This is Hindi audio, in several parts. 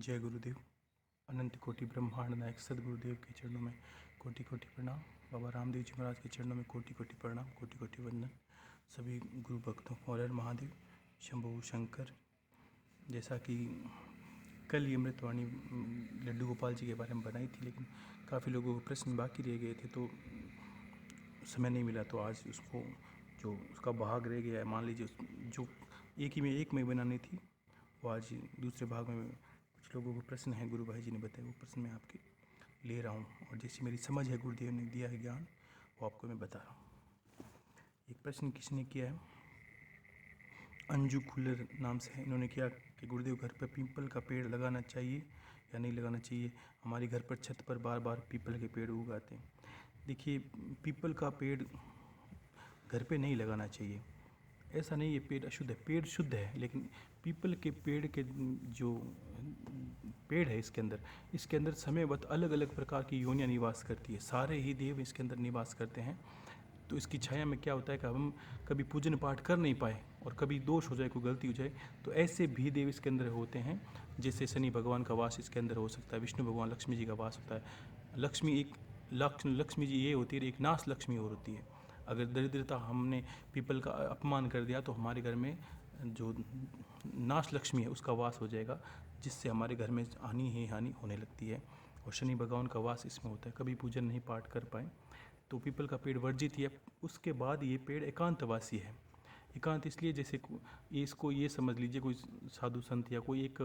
जय गुरुदेव। अनंत कोटि ब्रह्मांड नायक सदगुरुदेव के चरणों में कोटि कोटि प्रणाम। बाबा रामदेव जी महाराज के चरणों में कोटि कोटि प्रणाम, कोटि कोटि वंदन। सभी गुरु भक्तों को हर हर महादेव, शंभु शंकर। जैसा कि कल ये अमृतवाणी लड्डू गोपाल जी के बारे में बनाई थी, लेकिन काफ़ी लोगों को प्रश्न बाकी रह गए थे तो समय नहीं मिला, तो आज उसको जो उसका भाग रह गया है, मान लीजिए जो एक में बनानी थी, वो आज दूसरे भाग में कुछ लोगों को प्रश्न है, गुरु भाई जी ने बताया, वो प्रश्न मैं आपके ले रहा हूँ और जैसी मेरी समझ है, गुरुदेव ने दिया है ज्ञान, वो आपको मैं बता रहा हूँ। एक प्रश्न किसने किया है, अंजू खुल्लर नाम से है। इन्होंने किया कि गुरुदेव घर पर पीपल का पेड़ लगाना चाहिए या नहीं लगाना चाहिए। हमारे घर पर छत पर बार बार पीपल के पेड़ उगाते हैं। देखिए, पीपल का पेड़ घर पे नहीं लगाना चाहिए। ऐसा नहीं है पेड़ अशुद्ध है, पेड़ शुद्ध है, लेकिन पीपल के पेड़ के जो पेड़ है इसके अंदर समयवत अलग अलग प्रकार की योनियाँ निवास करती है। सारे ही देव इसके अंदर निवास करते हैं। तो इसकी छाया में क्या होता है कि हम कभी पूजन पाठ कर नहीं पाए और कभी दोष हो जाए, कोई गलती हो जाए, तो ऐसे भी देव इसके अंदर होते हैं। जैसे शनि भगवान का वास इसके अंदर हो सकता है, विष्णु भगवान लक्ष्मी जी का वास होता है। लक्ष्मी जी ये होती है, एक नाश लक्ष्मी और होती है। अगर दरिद्रता हमने पीपल का अपमान कर दिया तो हमारे घर में जो नाश लक्ष्मी है उसका वास हो जाएगा, जिससे हमारे घर में हानि ही हानि होने लगती है। और शनि भगवान का वास इसमें होता है। कभी पूजन नहीं पाठ कर पाए तो पीपल का पेड़ वर्जित है। उसके बाद ये पेड़ एकांतवासी है। एकांत इसलिए जैसे इसको ये समझ लीजिए कोई साधु संत या कोई एक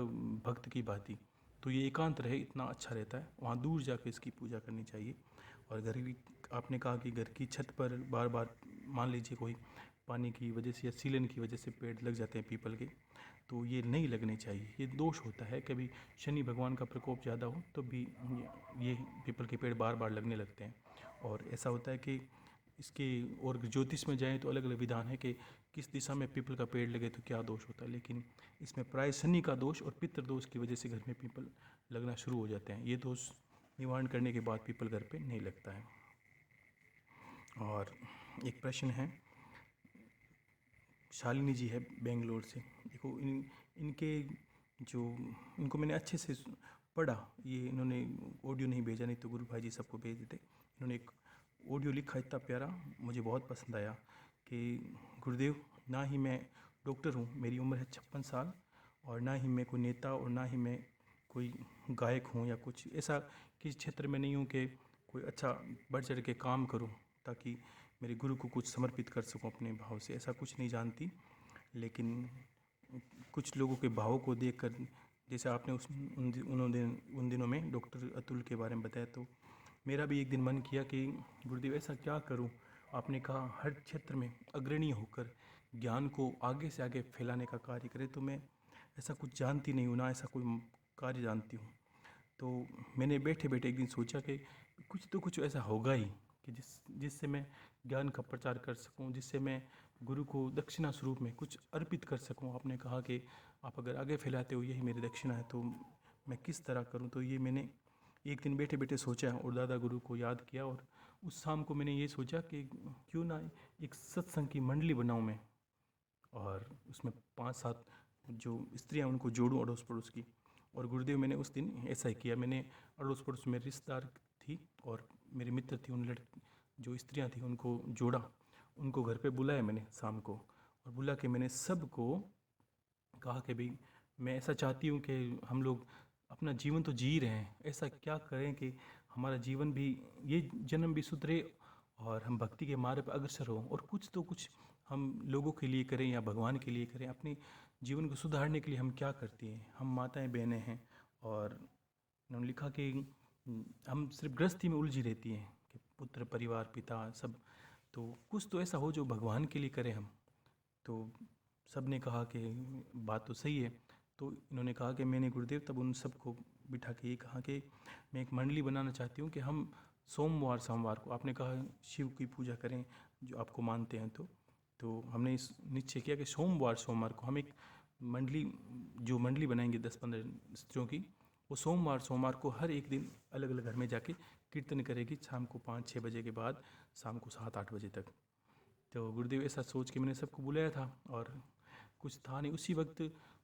भक्त की भांति, तो ये एकांत रहे इतना अच्छा रहता है। वहाँ दूर जाकर इसकी पूजा करनी चाहिए। और घर की, आपने कहा कि घर की छत पर बार बार मान लीजिए कोई पानी की वजह से या सीलन की वजह से पेड़ लग जाते हैं पीपल के, तो ये नहीं लगने चाहिए। ये दोष होता है। कभी शनि भगवान का प्रकोप ज़्यादा हो तो भी ये पीपल के पेड़ बार बार लगने लगते हैं। और ऐसा होता है कि इसके और ज्योतिष में जाएं तो अलग अलग विधान है कि किस दिशा में पीपल का पेड़ लगे तो क्या दोष होता है, लेकिन इसमें प्राय शनि का दोष और पितृ दोष की वजह से घर में पीपल लगना शुरू हो जाते हैं। ये दोष निवारण करने के बाद पीपल घर पे नहीं लगता है। और एक प्रश्न है, शालिनी जी है बेंगलोर से। देखो इनको मैंने अच्छे से पढ़ा, ये इन्होंने ऑडियो नहीं भेजा, नहीं तो गुरु भाई जी सबको भेज देते। इन्होंने एक ऑडियो लिखा इतना प्यारा, मुझे बहुत पसंद आया कि गुरुदेव, ना ही मैं डॉक्टर हूँ, मेरी उम्र है 56 साल, और ना ही मैं कोई नेता और ना ही मैं कोई गायक हूँ या कुछ ऐसा किस क्षेत्र में नहीं हूँ कि कोई अच्छा बढ़ चढ़ के काम करूँ ताकि मेरे गुरु को कुछ समर्पित कर सकूं अपने भाव से। ऐसा कुछ नहीं जानती, लेकिन कुछ लोगों के भावों को देखकर, जैसे आपने उन दिनों में डॉक्टर अतुल के बारे में बताया, तो मेरा भी एक दिन मन किया कि गुरुदेव ऐसा क्या करूं। आपने कहा हर क्षेत्र में अग्रणी होकर ज्ञान को आगे से आगे फैलाने का कार्य करे, तो मैं ऐसा कुछ जानती नहीं हूँ, ना ऐसा कोई कार्य जानती हूँ। तो मैंने बैठे बैठे एक दिन सोचा कि कुछ ऐसा होगा ही कि जिससे मैं ज्ञान का प्रचार कर सकूं, जिससे मैं गुरु को दक्षिणा स्वरूप में कुछ अर्पित कर सकूं। आपने कहा कि आप अगर आगे फैलाते हो यही मेरी दक्षिणा है, तो मैं किस तरह करूं। तो ये मैंने एक दिन बैठे बैठे सोचा और दादा गुरु को याद किया, और उस शाम को मैंने ये सोचा कि क्यों ना एक सत्संग की मंडली बनाऊँ मैं, और उसमें 5-7 जो स्त्रियाँ उनको जोड़ूँ अड़ोस पड़ोस की। और गुरुदेव, मैंने उस दिन ऐसा ही किया। मैंने अड़ोस पड़ोस में रिश्तेदार थी और मेरे मित्र थे, उन जो स्त्रियाँ थी उनको जोड़ा, उनको घर पे बुलाया मैंने शाम को, और बुला के मैंने सबको कहा कि भाई मैं ऐसा चाहती हूँ कि हम लोग अपना जीवन तो जी रहे हैं, ऐसा क्या करें कि हमारा जीवन भी, ये जन्म भी सुधरे और हम भक्ति के मार्ग पर अग्रसर हों, और कुछ तो कुछ हम लोगों के लिए करें या भगवान के लिए करें। अपने जीवन को सुधारने के लिए हम क्या करती हैं, हम माताएं बहनें हैं। और उन्होंने लिखा कि हम सिर्फ गृहस्थी में उलझी रहती हैं कि पुत्र परिवार पिता सब, तो कुछ तो ऐसा हो जो भगवान के लिए करें हम। तो सब ने कहा कि बात तो सही है। तो इन्होंने कहा कि मैंने गुरुदेव तब उन सबको बिठा के ये कहा कि मैं एक मंडली बनाना चाहती हूँ कि हम सोमवार को, आपने कहा शिव की पूजा करें जो आपको मानते हैं, तो हमने इस निश्चय किया कि सोमवार को हम एक मंडली बनाएंगे 10-15 स्त्रियों की। वो सोमवार को हर एक दिन अलग अलग घर में जाके कीर्तन करेगी, शाम को 5-6 बजे के बाद शाम को 7-8 बजे तक। तो गुरुदेव ऐसा सोच के मैंने सबको बुलाया था, और कुछ था नहीं उसी वक्त।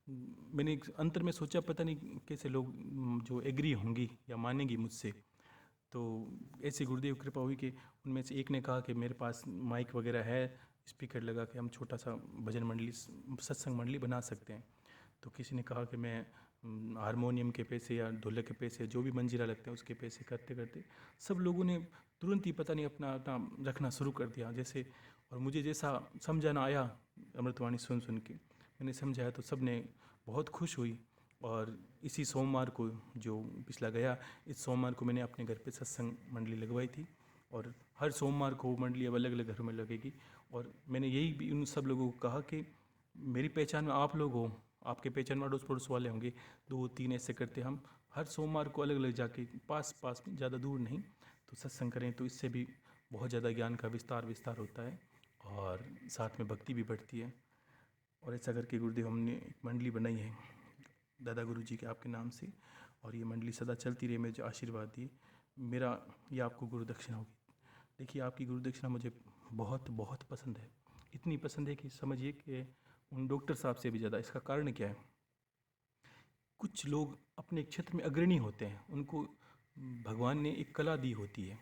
मैंने एक अंतर में सोचा पता नहीं कैसे लोग जो एग्री होंगी या मानेंगी मुझसे। तो ऐसे गुरुदेव कृपा हुई कि उनमें से एक ने कहा कि मेरे पास माइक वगैरह है, स्पीकर लगा के हम छोटा सा भजन मंडली सत्संग मंडली बना सकते हैं। तो किसी ने कहा कि मैं हारमोनियम के पैसे या ढोलक के पैसे जो भी मंजीरा लगते हैं उसके पैसे करते करते सब लोगों ने तुरंत ही पता नहीं अपना अपना रखना शुरू कर दिया जैसे। और मुझे जैसा समझाना आया अमृतवाणी सुन सुन के मैंने समझाया तो सब ने बहुत खुश हुई। और इसी सोमवार को जो पिछला गया, इस सोमवार को मैंने अपने घर पे सत्संग मंडली लगवाई थी। और हर सोमवार को वो मंडली अब अलग अलग घरों में लगेगी। और मैंने यही भी उन सब लोगों को कहा कि मेरी पहचान में आप लोग हो, आपके पहचान में अड़ोस पड़ोस वाले होंगे, 2-3 ऐसे करते हम हर सोमवार को अलग अलग जाके पास पास में ज़्यादा दूर नहीं तो सत्संग करें। तो इससे भी बहुत ज़्यादा ज्ञान का विस्तार होता है और साथ में भक्ति भी बढ़ती है। और ऐसा करके गुरुदेव हमने एक मंडली बनाई है दादा गुरु जी के आपके नाम से। और ये मंडली सदा चलती रहे, मुझे आशीर्वाद दिए। मेरा ये आपको गुरु दक्षिणा होगी। देखिए आपकी गुरु दक्षिणा मुझे बहुत बहुत पसंद है, इतनी पसंद है कि समझिए कि उन डॉक्टर साहब से भी ज़्यादा। इसका कारण क्या है, कुछ लोग अपने क्षेत्र में अग्रणी होते हैं, उनको भगवान ने एक कला दी होती है।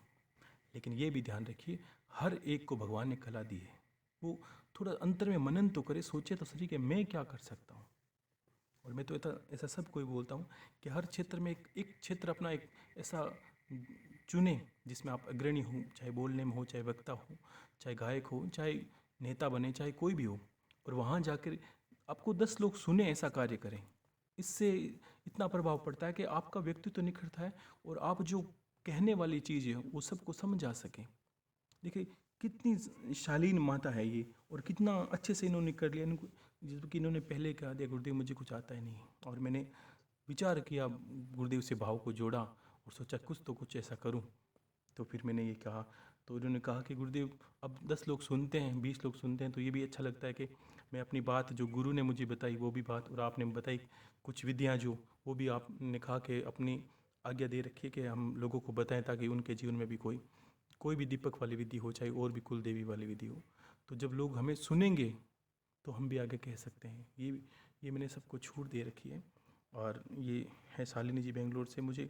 लेकिन ये भी ध्यान रखिए हर एक को भगवान ने कला दी है, वो थोड़ा अंतर में मनन तो करे, सोचे तो सही कि मैं क्या कर सकता हूँ। और मैं तो ऐसा सब कोई बोलता हूँ कि हर क्षेत्र में एक क्षेत्र अपना एक ऐसा चुने जिसमें आप अग्रणी हो, चाहे बोलने में हो, चाहे वक्ता हो, चाहे गायक हो, चाहे नेता बने, चाहे कोई भी हो। और वहाँ जाकर आपको 10 लोग सुने, ऐसा कार्य करें। इससे इतना प्रभाव पड़ता है कि आपका व्यक्तित्व तो निखरता है और आप जो कहने वाली चीज़ है वो सबको समझ आ सके। देखिए कितनी शालीन माता है ये और कितना अच्छे से इन्होंने कर लिया। इनको जबकि इन्होंने पहले कहा दिया गुरुदेव मुझे कुछ आता ही नहीं, और मैंने विचार किया, गुरुदेव से भाव को जोड़ा और सोचा कुछ ऐसा करूं। तो फिर मैंने ये कहा, तो उन्होंने कहा कि गुरुदेव अब 10 लोग सुनते हैं, 20 लोग सुनते हैं, तो ये भी अच्छा लगता है कि मैं अपनी बात जो गुरु ने मुझे बताई वो भी बात, और आपने बताई कुछ विधियाँ जो, वो भी आपने कहा कि अपनी आज्ञा दे रखी है कि हम लोगों को बताएं ताकि उनके जीवन में भी कोई भी दीपक वाली विधि हो, चाहे और भी कुल देवी वाली विधि हो। तो जब लोग हमें सुनेंगे तो हम भी आगे कह सकते हैं। ये मैंने सबको छूट दे रखी है। और ये है शालिनी जी बेंगलोर से। मुझे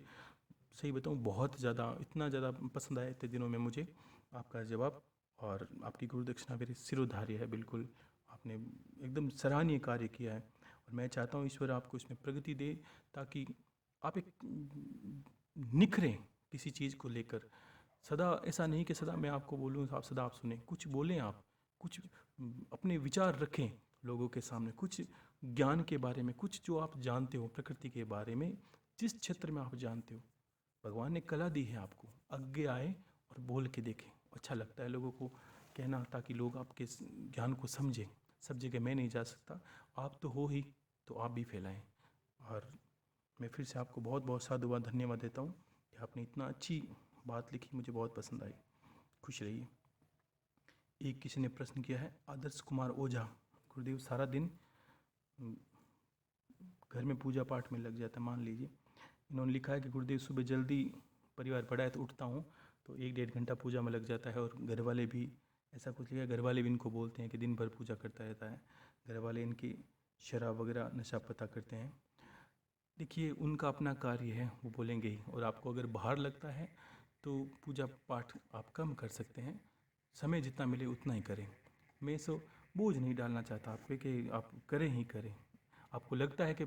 सही बताऊँ बहुत ज़्यादा, इतना ज़्यादा पसंद आया इतने दिनों में मुझे आपका जवाब। और आपकी गुरु दक्षिणा मेरे सिरोधार्य है बिल्कुल। आपने एकदम सराहनीय कार्य किया है और मैं चाहता हूँ ईश्वर आपको इसमें प्रगति दे, ताकि आप एक निखरें किसी चीज़ को लेकर। सदा ऐसा नहीं कि सदा मैं आपको बोलूँ आप सदा आप सुने, कुछ बोलें आप, कुछ अपने विचार रखें लोगों के सामने, कुछ ज्ञान के बारे में, कुछ जो आप जानते हो प्रकृति के बारे में, जिस क्षेत्र में आप जानते हो। भगवान ने कला दी है आपको, आगे आए और बोल के देखें। अच्छा लगता है लोगों को कहना, ताकि लोग आपके ज्ञान को समझें। सब जगह मैं नहीं जा सकता, आप तो हो ही, तो आप भी फैलाएं। और मैं फिर से आपको बहुत बहुत साधुवाद धन्यवाद देता हूँ कि आपने इतना अच्छी बात लिखी, मुझे बहुत पसंद आई। खुश रहिए। एक किसी ने प्रश्न किया है, आदर्श कुमार ओझा, गुरुदेव सारा दिन घर में पूजा पाठ में लग जाता है। मान लीजिए इन्होंने लिखा है कि गुरुदेव सुबह जल्दी, परिवार बड़ा है तो उठता हूँ तो 1-1.5 घंटा पूजा में लग जाता है। और घर वाले भी ऐसा कुछ लिखा है, घर वाले भी इनको बोलते हैं कि दिन भर पूजा करता रहता है। घर वाले इनकी शराब वगैरह नशा पता करते हैं। देखिए उनका अपना कार्य है, वो बोलेंगे ही। और आपको अगर बाहर लगता है तो पूजा पाठ आप कम कर सकते हैं, समय जितना मिले उतना ही करें। मैं सो बोझ नहीं डालना चाहता आप पे कि आप करें ही करें। आपको लगता है कि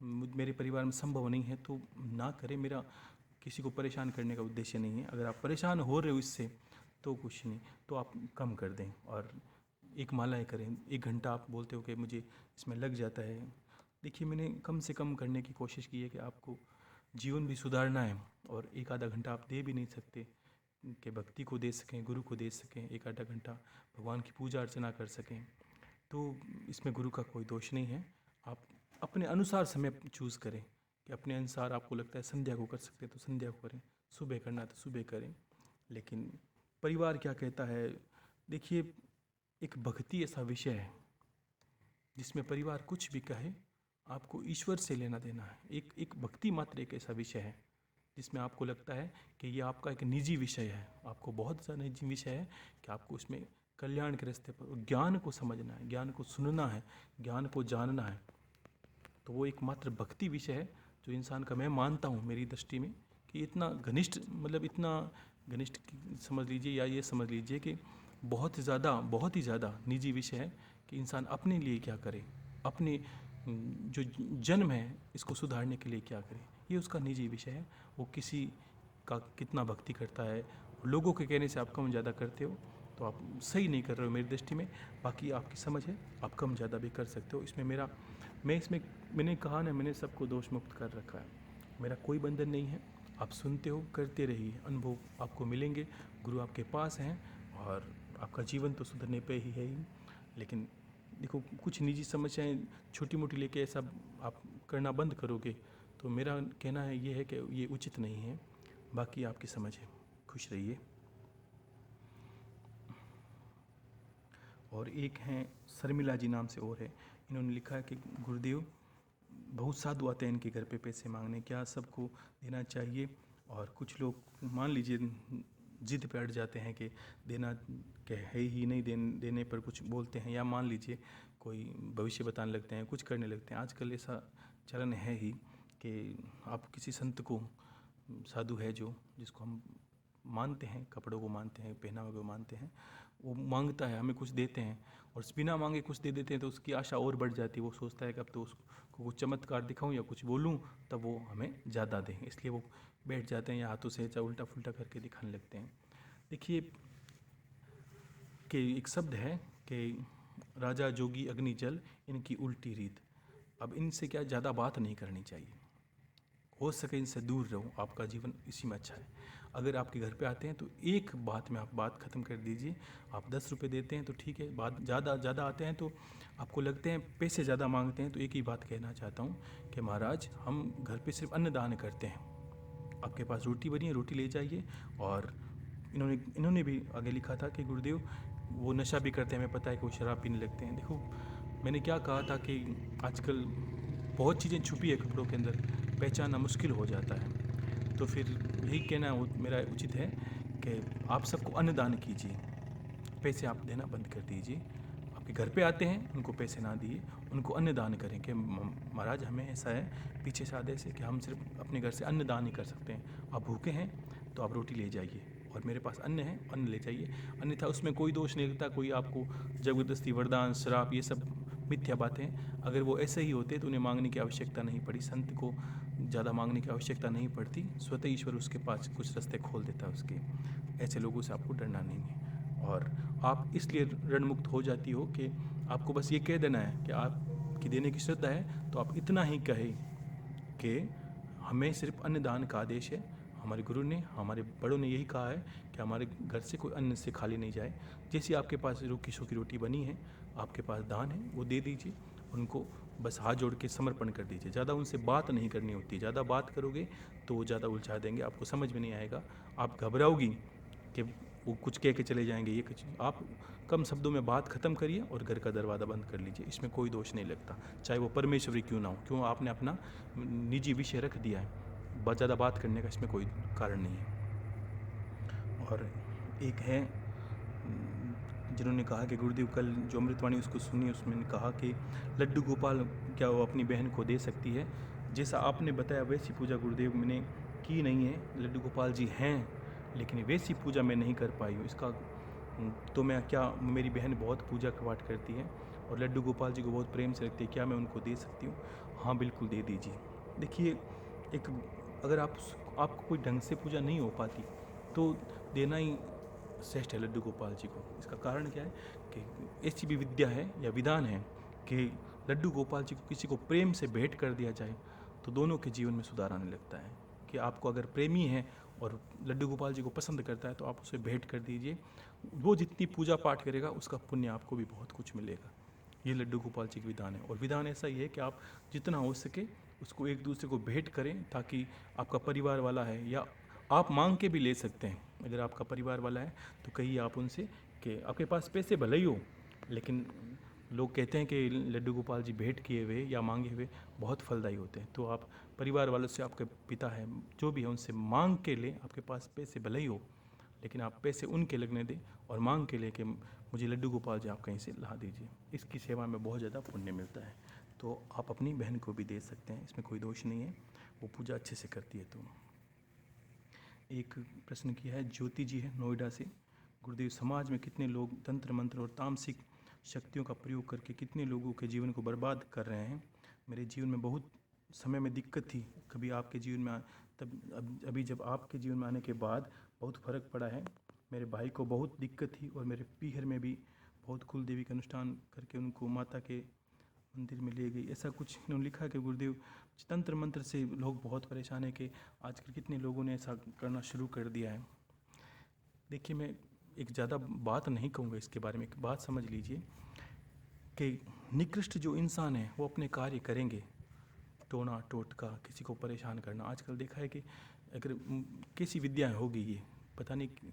मेरे परिवार में संभव नहीं है तो ना करें। मेरा किसी को परेशान करने का उद्देश्य नहीं है। अगर आप परेशान हो रहे हो इससे तो कुछ नहीं, तो आप कम कर दें और एक मालाएँ करें। 1 घंटा आप बोलते हो कि मुझे इसमें लग जाता है। देखिए मैंने कम से कम करने की कोशिश की है कि आपको जीवन भी सुधारना है और 1-आधा घंटा आप दे भी नहीं सकते कि भक्ति को दे सकें, गुरु को दे सकें। 1-आधा घंटा भगवान की पूजा अर्चना कर सकें, तो इसमें गुरु का कोई दोष नहीं है। आप अपने अनुसार समय चूज़ करें कि अपने अनुसार आपको लगता है संध्या को कर सकते हैं तो संध्या को करें, सुबह करना है तो सुबह करें। लेकिन परिवार क्या कहता है, देखिए एक भक्ति ऐसा विषय है जिसमें परिवार कुछ भी कहे आपको ईश्वर से लेना देना है। एक भक्ति मात्र एक ऐसा विषय है जिसमें आपको लगता है कि ये आपका एक निजी विषय है, आपको बहुत सा निजी विषय है कि आपको उसमें कल्याण के रास्ते पर ज्ञान को समझना है, ज्ञान को सुनना है, ज्ञान को जानना है। तो वो एकमात्र भक्ति विषय है जो इंसान का, मैं मानता हूँ मेरी दृष्टि में, कि इतना घनिष्ठ, मतलब इतना घनिष्ठ समझ लीजिए, या ये समझ लीजिए कि बहुत ही ज़्यादा निजी विषय है कि इंसान अपने लिए क्या करे, अपने जो जन्म है इसको सुधारने के लिए क्या करे, ये उसका निजी विषय है। वो किसी का कितना भक्ति करता है, लोगों के कहने से आप कम ज़्यादा करते हो तो आप सही नहीं कर रहे हो मेरी दृष्टि में। बाकी आपकी समझ है, आप कम ज़्यादा भी कर सकते हो। इसमें मैंने कहा ना, मैंने सबको दोष मुक्त कर रखा है, मेरा कोई बंधन नहीं है। आप सुनते हो, करते रहिए, अनुभव आपको मिलेंगे, गुरु आपके पास हैं, और आपका जीवन तो सुधरने पे ही है ही। लेकिन देखो, कुछ निजी समस्याएं छोटी मोटी लेके ऐसा आप करना बंद करोगे तो मेरा कहना है ये है कि ये उचित नहीं है। बाकी आपकी समझ है, खुश रहिए। और एक हैं शर्मिला जी नाम से और है, इन्होंने लिखा है कि गुरुदेव बहुत साधु आते हैं इनके घर पे पैसे मांगने, क्या सबको देना चाहिए? और कुछ लोग मान लीजिए जिद पे अड़ जाते हैं कि देना क्या है ही नहीं, देने पर कुछ बोलते हैं, या मान लीजिए कोई भविष्य बताने लगते हैं, कुछ करने लगते हैं। आजकल ऐसा चलन है ही कि आप किसी संत को, साधु है जो, जिसको हम मानते हैं, कपड़ों को मानते हैं, पहनावे को मानते हैं, वो मांगता है, हमें कुछ देते हैं, और बिना मांगे कुछ दे देते हैं तो उसकी आशा और बढ़ जाती है। वो सोचता है कि अब तो उसको कुछ चमत्कार दिखाऊं या कुछ बोलूं तब वो हमें ज़्यादा दें, इसलिए वो बैठ जाते हैं या हाथों से उल्टा फुल्टा करके दिखाने लगते हैं। देखिए कि एक शब्द है कि राजा जोगी अग्नि जल, इनकी उल्टी रीत। अब इनसे क्या ज़्यादा बात नहीं करनी चाहिए, हो सके इनसे दूर रहो, आपका जीवन इसी में अच्छा है। अगर आपके घर पे आते हैं तो एक बात में आप बात ख़त्म कर दीजिए। आप 10 रुपये देते हैं तो ठीक है, बात ज़्यादा आते हैं तो आपको लगते हैं पैसे ज़्यादा मांगते हैं, तो एक ही बात कहना चाहता हूँ कि महाराज हम घर पे सिर्फ अन्नदान करते हैं, आपके पास रोटी बनी है, रोटी ले जाइए। और इन्होंने भी आगे लिखा था कि गुरुदेव वो नशा भी करते हैं, हमें पता है कि वो शराब पीने लगते हैं। देखो मैंने क्या कहा था कि आजकल बहुत चीज़ें छुपी है कपड़ों के अंदर, पहचानना मुश्किल हो जाता है। तो फिर यही कहना मेरा उचित है कि आप सबको अन्नदान कीजिए, पैसे आप देना बंद कर दीजिए। आपके घर पे आते हैं उनको पैसे ना दिए, उनको अन्नदान करें कि महाराज हमें ऐसा है पीछे से आदेश है कि हम सिर्फ अपने घर से अन्नदान ही कर सकते हैं। आप भूखे हैं तो आप रोटी ले जाइए, और मेरे पास अन्न है, अन्न ले जाइए। अन्यथा उसमें कोई दोष नहीं लगता, कोई आपको ज़बरदस्ती वरदान श्राप ये सब मिथ्या बातें। अगर वो ऐसे ही होते तो उन्हें मांगने की आवश्यकता नहीं पड़ी, संत को ज़्यादा मांगने की आवश्यकता नहीं पड़ती, स्वतः ईश्वर उसके पास कुछ रास्ते खोल देता है उसके। ऐसे लोगों से आपको डरना नहीं है, और आप इसलिए ऋणमुक्त हो जाती हो कि आपको बस ये कह देना है कि आपकी देने की श्रद्धा है, तो आप इतना ही कहें कि हमें सिर्फ अन्नदान का आदेश है। हमारे गुरु ने, हमारे बड़ों ने यही कहा है कि हमारे घर से कोई अन्न से खाली नहीं जाए। जैसी आपके पास रूखी सूखी रोटी बनी है, आपके पास दान है, वो दे दीजिए उनको, बस हाथ जोड़ के समर्पण कर दीजिए। ज़्यादा उनसे बात नहीं करनी होती, ज़्यादा बात करोगे तो वो ज़्यादा उलझा देंगे, आपको समझ में नहीं आएगा, आप घबराओगी कि वो कुछ कह के चले जाएंगे। ये कुछ आप कम शब्दों में बात ख़त्म करिए और घर का दरवाज़ा बंद कर लीजिए, इसमें कोई दोष नहीं लगता, चाहे वो परमेश्वरी क्यों ना हो। क्यों आपने अपना निजी विषय रख दिया है, ज़्यादा बात करने का इसमें कोई कारण नहीं है। और एक है जिन्होंने कहा कि गुरुदेव कल जो अमृतवाणी उसको सुनी, उसमें कहा कि लड्डू गोपाल क्या वो अपनी बहन को दे सकती है? जैसा आपने बताया वैसी पूजा गुरुदेव मैंने की नहीं है। लड्डू गोपाल जी हैं लेकिन वैसी पूजा मैं नहीं कर पाई हूँ। इसका तो मैं क्या, मेरी बहन बहुत पूजा पाठ करती है और लड्डू गोपाल जी को बहुत प्रेम से रखती है, क्या मैं उनको दे सकती हूँ? हाँ बिल्कुल दे दीजिए। देखिए एक, अगर आपको कोई ढंग से पूजा नहीं हो पाती तो देना ही श्रेष्ठ है लड्डू गोपाल जी को। इसका कारण क्या है कि ऐसी भी विद्या है या विधान है कि लड्डू गोपाल जी को किसी को प्रेम से भेंट कर दिया जाए तो दोनों के जीवन में सुधार आने लगता है। कि आपको अगर प्रेमी है और लड्डू गोपाल जी को पसंद करता है तो आप उसे भेंट कर दीजिए, वो जितनी पूजा पाठ करेगा उसका पुण्य आपको भी बहुत कुछ मिलेगा। ये लड्डू गोपाल जी का विधान है। और विधान ऐसा ही है कि आप जितना हो सके उसको एक दूसरे को भेंट करें, ताकि आपका परिवार वाला है, या आप मांग के भी ले सकते हैं। अगर आपका परिवार वाला है तो कहिए आप उनसे कि आपके पास पैसे भले ही हो, लेकिन लोग कहते हैं कि लड्डू गोपाल जी भेंट किए हुए या मांगे हुए बहुत फलदायी होते हैं। तो आप परिवार वालों से, आपके पिता है जो भी है, उनसे मांग के लें। आपके पास पैसे भले ही हो लेकिन आप पैसे उनके लगने दें और मांग के लें कि मुझे लड्डू गोपाल जी आप कहीं से ला दीजिए। इसकी सेवा में बहुत ज़्यादा पुण्य मिलता है। तो आप अपनी बहन को भी दे सकते हैं, इसमें कोई दोष नहीं है, वो पूजा अच्छे से करती है। तो एक प्रश्न किया है ज्योति जी है नोएडा से, गुरुदेव समाज में कितने लोग तंत्र मंत्र और तामसिक शक्तियों का प्रयोग करके कितने लोगों के जीवन को बर्बाद कर रहे हैं। मेरे जीवन में बहुत समय में दिक्कत थी, कभी आपके जीवन में अभी जब आपके जीवन में आने के बाद बहुत फ़र्क पड़ा है। मेरे भाई को बहुत दिक्कत थी और मेरे पीहर में भी बहुत कुल देवी का अनुष्ठान करके उनको माता के मंदिर में ले गई। ऐसा कुछ इन्होंने लिखा कि गुरुदेव तंत्र मंत्र से लोग बहुत परेशान है कि आजकल कितने लोगों ने ऐसा करना शुरू कर दिया है। देखिए, मैं एक ज़्यादा बात नहीं कहूँगा इसके बारे में, एक बात समझ लीजिए कि निकृष्ट जो इंसान है वो अपने कार्य करेंगे, टोना टोटका किसी को परेशान करना। आजकल देखा है कि अगर कैसी विद्याएं होगी, ये पता नहीं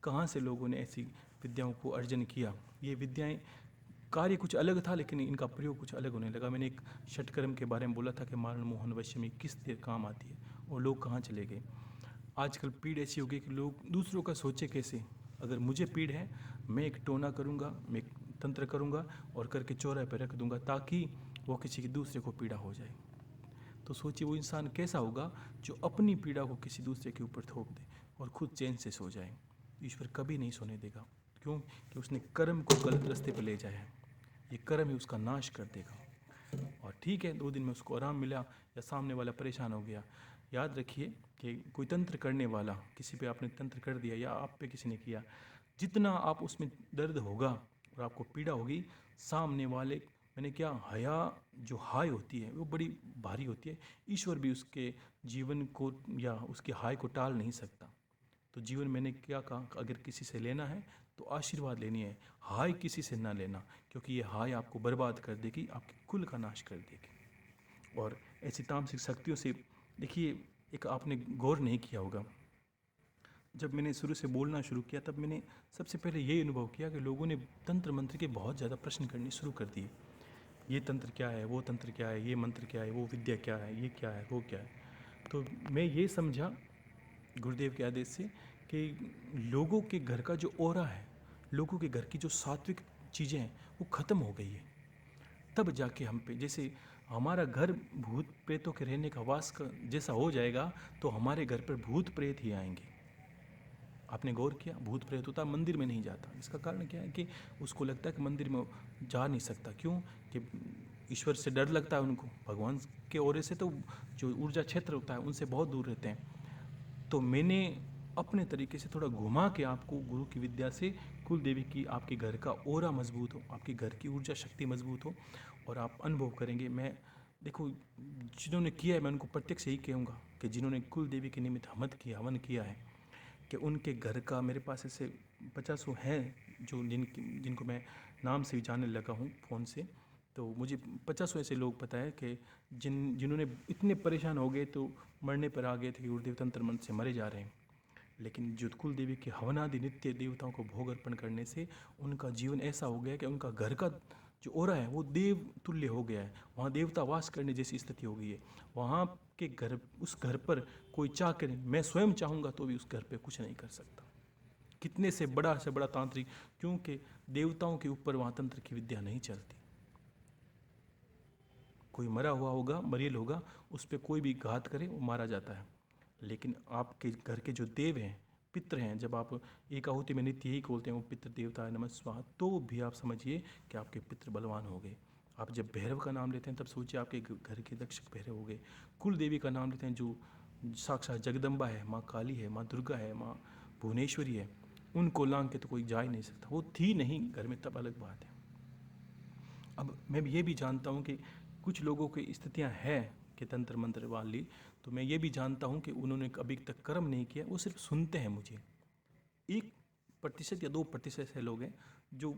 कहाँ से लोगों ने ऐसी विद्याओं को अर्जन किया। ये विद्याएं कार्य कुछ अलग था लेकिन इनका प्रयोग कुछ अलग होने लगा। मैंने एक षटकर्म के बारे में बोला था कि मारण मोहन वश्य में किस देर काम आती है, और लोग कहाँ चले गए। आजकल पीड़ ऐसी हो गई कि लोग दूसरों का सोचे कैसे। अगर मुझे पीड़ है, मैं एक टोना करूँगा, मैं एक तंत्र करूँगा और करके चौराहे पर रख दूँगा ताकि वो किसी दूसरे को पीड़ा हो जाए। तो सोचिए वो इंसान कैसा होगा जो अपनी पीड़ा को किसी दूसरे के ऊपर थोप दे और खुद चैन से सो जाए। ईश्वर कभी नहीं सोने देगा, क्यों कि उसने कर्म को गलत रास्ते पर ले जाया है। ये कर्म ही उसका नाश कर देगा। और ठीक है, 2 दिन में उसको आराम मिला या सामने वाला परेशान हो गया। याद रखिए कि कोई तंत्र करने वाला, किसी पे आपने तंत्र कर दिया या आप पे किसी ने किया, जितना आप उसमें दर्द होगा और आपको पीड़ा होगी, सामने वाले मैंने क्या हया जो हाय होती है वो बड़ी भारी होती है। ईश्वर भी उसके जीवन को या उसके हाय को टाल नहीं सकता। तो जीवन मैंने क्या कहा, अगर किसी से लेना है तो आशीर्वाद लेनी है, हाय किसी से ना लेना, क्योंकि ये हाय आपको बर्बाद कर देगी, आपके कुल का नाश कर देगी। और ऐसी तामसिक शक्तियों से देखिए, एक आपने गौर नहीं किया होगा, जब मैंने शुरू से बोलना शुरू किया तब मैंने सबसे पहले ये अनुभव किया कि लोगों ने तंत्र मंत्र के बहुत ज़्यादा प्रश्न करने शुरू कर दिए। ये तंत्र क्या है, वो तंत्र क्या है, ये मंत्र क्या है, वो विद्या क्या है, ये क्या है, वो क्या है। तो मैं ये समझा गुरुदेव के आदेश से कि लोगों के घर का जो ओरा है, लोगों के घर की जो सात्विक चीज़ें हैं वो ख़त्म हो गई है। तब जाके हम पे, जैसे हमारा घर भूत प्रेतों के रहने का वास का जैसा हो जाएगा तो हमारे घर पर भूत प्रेत ही आएंगे। आपने गौर किया, भूत प्रेत होता मंदिर में नहीं जाता। इसका कारण क्या है कि उसको लगता है कि मंदिर में जा नहीं सकता। क्यों कि ईश्वर से डर लगता है उनको, भगवान के ओरे से तो जो ऊर्जा क्षेत्र होता है उनसे बहुत दूर रहते हैं। तो मैंने अपने तरीके से थोड़ा घुमा के आपको गुरु की विद्या से कुल देवी की आपके घर का ओरा मजबूत हो, आपके घर की ऊर्जा शक्ति मजबूत हो और आप अनुभव करेंगे। मैं देखो, जिन्होंने किया है मैं उनको प्रत्यक्ष यही कहूँगा कि जिन्होंने कुल देवी के निमित्त हवन किया है कि उनके घर का, मेरे पास ऐसे 50 हैं जो जिनको मैं नाम से भी जानने लगा हूँ फ़ोन से। तो मुझे 50 ऐसे लोग पता है कि जिन्होंने इतने परेशान हो गए तो मरने पर आ गए थे कि गुरुदेव तंत्र मंत्र से मरे जा रहे हैं, लेकिन जो कुल देवी के हवनादि नित्य देवताओं को भोग अर्पण करने से उनका जीवन ऐसा हो गया कि उनका घर का जो ओरा है वो देव तुल्य हो गया है। वहाँ देवता वास करने जैसी स्थिति हो गई है। वहाँ के घर, उस घर पर कोई चाह कर, मैं स्वयं चाहूँगा तो भी उस घर पे कुछ नहीं कर सकता, कितने से बड़ा तांत्रिक, क्योंकि देवताओं के ऊपर वहाँ तंत्र की विद्या नहीं चलती। कोई मरा हुआ होगा, मरियल होगा, उस पर कोई भी घात करे वो मारा जाता है। लेकिन आपके घर के जो देव हैं, पितृ हैं, जब आप एक आहुति में नित्य यही बोलते हैं वो पितृ देवता है नमः स्वाहा, तो भी आप समझिए कि आपके पितृ बलवान हो गए। आप जब भैरव का नाम लेते हैं तब सोचिए आपके घर के दक्षक भैरव हो गए। कुल देवी का नाम लेते हैं जो साक्षात जगदम्बा है, माँ काली है, माँ दुर्गा है, माँ भुवनेश्वरी है, उनको लांग के तो कोई जा ही नहीं सकता। वो थी नहीं घर में तब अलग बात है। अब मैं ये भी जानता हूँ कि कुछ लोगों की स्थितियाँ हैं कि तंत्र मंत्र वाली, तो मैं ये भी जानता हूँ कि उन्होंने अभी तक कर्म नहीं किया, वो सिर्फ सुनते हैं मुझे। 1% या 2% ऐसे लोग हैं जो